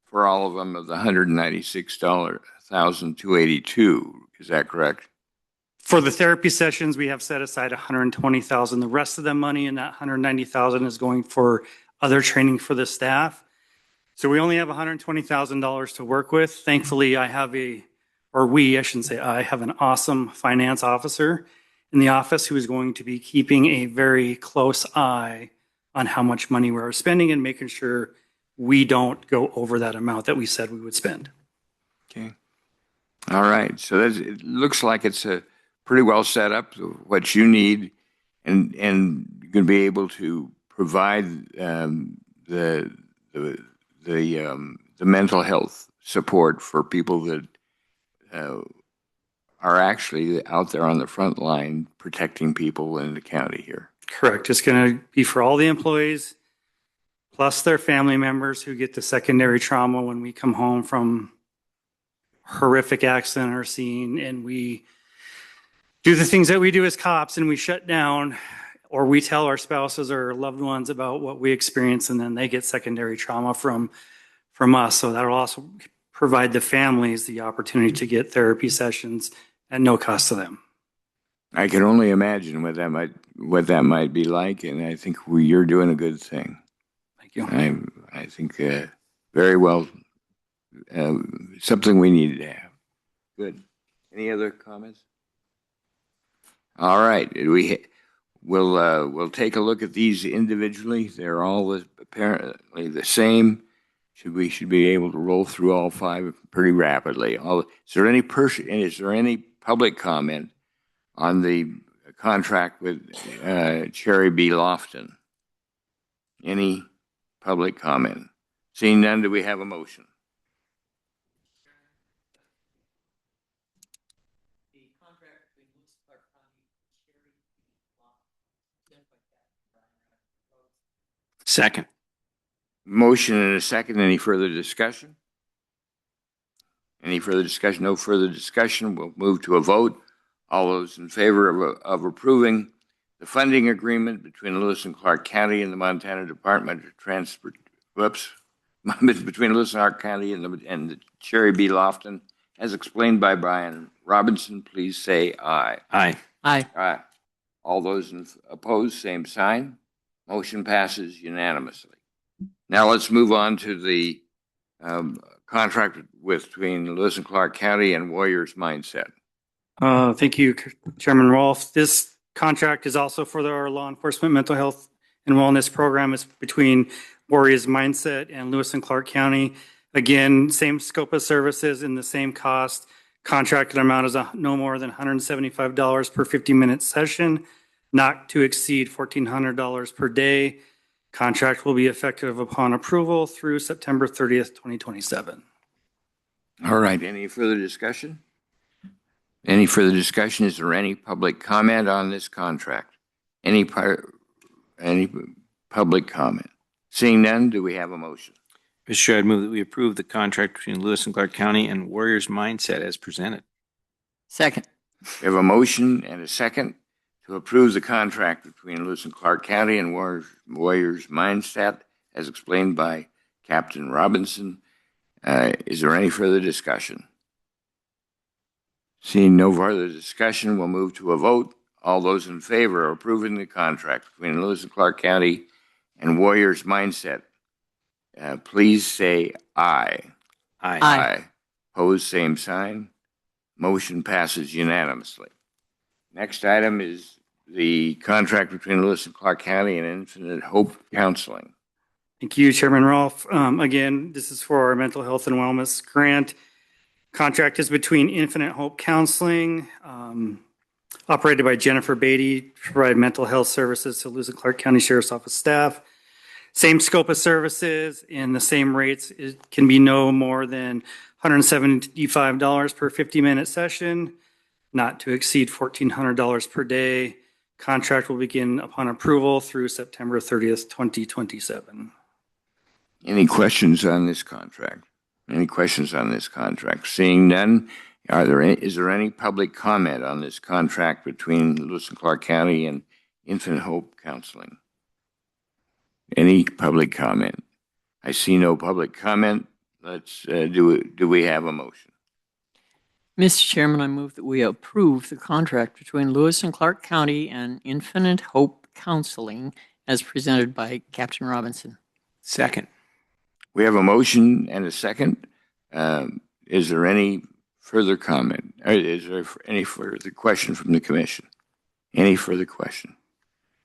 for all of them of the $196,282. Is that correct? For the therapy sessions, we have set aside $120,000. The rest of the money in that $190,000 is going for other training for the staff. So we only have $120,000 to work with. Thankfully, I have I have an awesome finance officer in the office who is going to be keeping a very close eye on how much money we're spending and making sure we don't go over that amount that we said we would spend. Okay. All right. So it looks like it's a pretty well set up, what you need, and you're going to be able to provide the mental health support for people that are actually out there on the front line protecting people in the county here. Correct. It's going to be for all the employees, plus their family members who get the secondary trauma when we come home from horrific accident or scene, and we do the things that we do as cops, and we shut down, or we tell our spouses or loved ones about what we experience, and then they get secondary trauma from us. So that'll also provide the families the opportunity to get therapy sessions at no cost to them. I can only imagine what that might be like, and I think you're doing a good thing. Thank you. I think very well, something we needed to have. Good. Any other comments? All right. We'll take a look at these individually. They're all apparently the same. We should be able to roll through all 5 pretty rapidly. Is there any public comment on the contract with Sherry B. Lofton? Any public comment? Seeing none, do we have a motion? Second. Motion and a second. Any further discussion? Any further discussion? No further discussion. We'll move to a vote. All those in favor of approving the funding agreement between Lewis and Clark County and the Montana Department of Transport, between Lewis and Clark County and the Sherry B. Lofton, as explained by Brian Robinson, please say aye. Aye. Aye. Aye. All those opposed, same sign. Motion passes unanimously. Now let's move on to the contract between Lewis and Clark County and Warriors Mindset. Thank you, Chairman Rolfe. This contract is also for our law enforcement mental health and wellness program. It's between Warriors Mindset and Lewis and Clark County. Again, same scope of services and the same cost. Contracted amount is no more than $175 per 50-minute session, not to exceed $1,400 per day. Contract will be effective upon approval through September 30th, 2027. All right. Any further discussion? Any further discussion? Is there any public comment on this contract? Any public comment? Seeing none, do we have a motion? Mr. Chair, I'd move that we approve the contract between Lewis and Clark County and Warriors Mindset as presented. Second. We have a motion and a second to approve the contract between Lewis and Clark County and Warriors Mindset as explained by Captain Robinson. Is there any further discussion? Seeing no further discussion, we'll move to a vote. All those in favor of approving the contract between Lewis and Clark County and Warriors Mindset, please say aye. Aye. Aye. Opposed, same sign. Motion passes unanimously. Next item is the contract between Lewis and Clark County and Infinite Hope Counseling. Thank you, Chairman Rolfe. Again, this is for our mental health and wellness grant. Contract is between Infinite Hope Counseling, operated by Jennifer Beatty, to provide mental health services to Lewis and Clark County Sheriff's Office staff. Same scope of services and the same rates. It can be no more than $175 per 50-minute session, not to exceed $1,400 per day. Contract will begin upon approval through September 30th, 2027. Any questions on this contract? Any questions on this contract? Seeing none, is there any public comment on this contract between Lewis and Clark County and Infinite Hope Counseling? Any public comment? I see no public comment. Let's do we have a motion? Mr. Chairman, I move that we approve the contract between Lewis and Clark County and Infinite Hope Counseling as presented by Captain Robinson. Second. We have a motion and a second. Is there any further comment? Is there any further question from the commission? Any further question?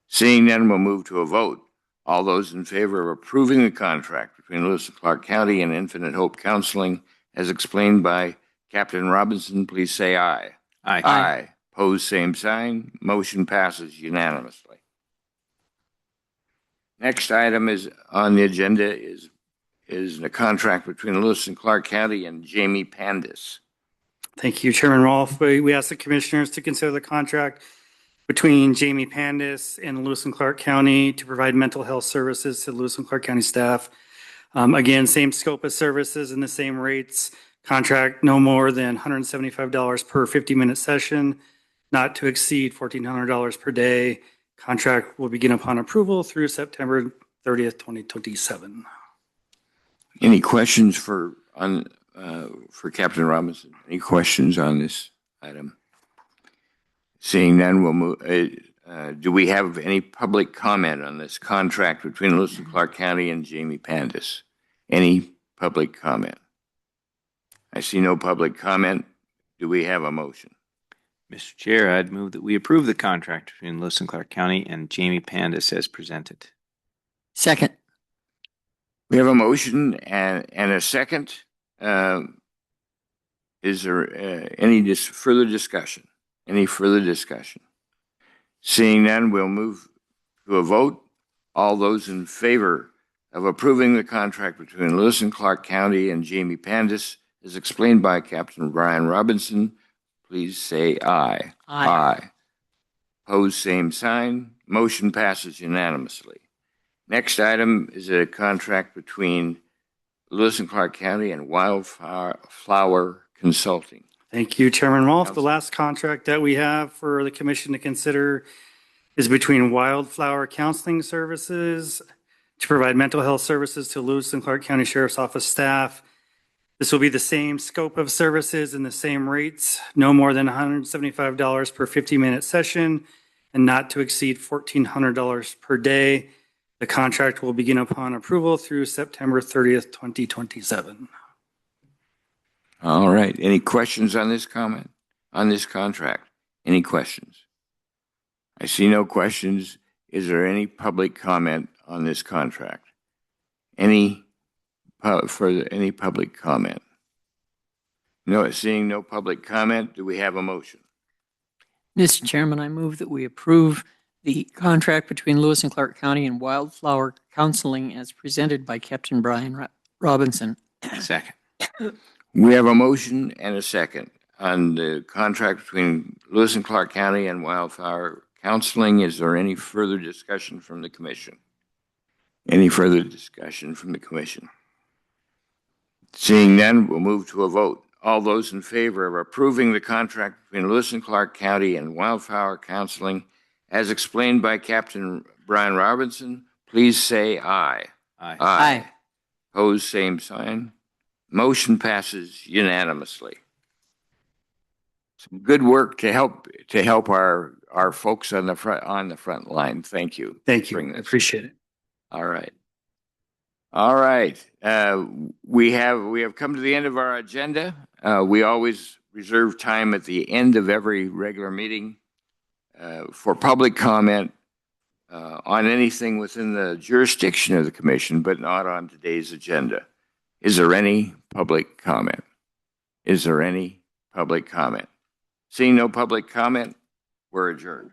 Seeing none, we'll move to a vote. All those in favor of approving the contract between Lewis and Clark County and Infinite Hope Counseling, as explained by Captain Robinson, please say aye. Aye. Aye. Pose same sign. Motion passes unanimously. Next item is on the agenda is the contract between Lewis and Clark County and Jamie Pandis. Thank you, Chairman Rolfe. We ask the commissioners to consider the contract between Jamie Pandis and Lewis and Clark County to provide mental health services to Lewis and Clark County staff. Again, same scope of services and the same rates. Contract no more than $175 per 50-minute session, not to exceed $1,400 per day. Contract will begin upon approval through September 30th, 2027. Any questions for Captain Robinson? Any questions on this item? Seeing none, we'll move. Do we have any public comment on this contract between Lewis and Clark County and Jamie Pandis? Any public comment? I see no public comment. Do we have a motion? Mr. Chair, I'd move that we approve the contract between Lewis and Clark County and Jamie Pandis as presented. Second. We have a motion and a second. Is there any further discussion? Any further discussion? Seeing none, we'll move to a vote. All those in favor of approving the contract between Lewis and Clark County and Jamie Pandis, as explained by Captain Brian Robinson, please say aye. Aye. Aye. Pose same sign. Motion passes unanimously. Next item is a contract between Lewis and Clark County and Wildflower Consulting. Thank you, Chairman Rolfe. The last contract that we have for the commission to consider is between Wildflower Counseling Services to provide mental health services to Lewis and Clark County Sheriff's Office staff. This will be the same scope of services and the same rates, no more than $175 per 50-minute session, and not to exceed $1,400 per day. The contract will begin upon approval through September 30th, 2027. All right. Any questions on this comment, on this contract? Any questions? I see no questions. Is there any public comment on this contract? Any public comment? No, seeing no public comment, do we have a motion? Mr. Chairman, I move that we approve the contract between Lewis and Clark County and Wildflower Counseling as presented by Captain Brian Robinson. Second. We have a motion and a second on the contract between Lewis and Clark County and Wildflower Counseling. Is there any further discussion from the commission? Any further discussion from the commission? Seeing none, we'll move to a vote. All those in favor of approving the contract between Lewis and Clark County and Wildflower Counseling, as explained by Captain Brian Robinson, please say aye. Aye. Aye. Pose same sign. Motion passes unanimously. Some good work to help our folks on the front line. Thank you. Thank you. I appreciate it. All right. All right. We have come to the end of our agenda. We always reserve time at the end of every regular meeting for public comment on anything within the jurisdiction of the commission, but not on today's agenda. Is there any public comment? Is there any public comment? Seeing no public comment, we're adjourned.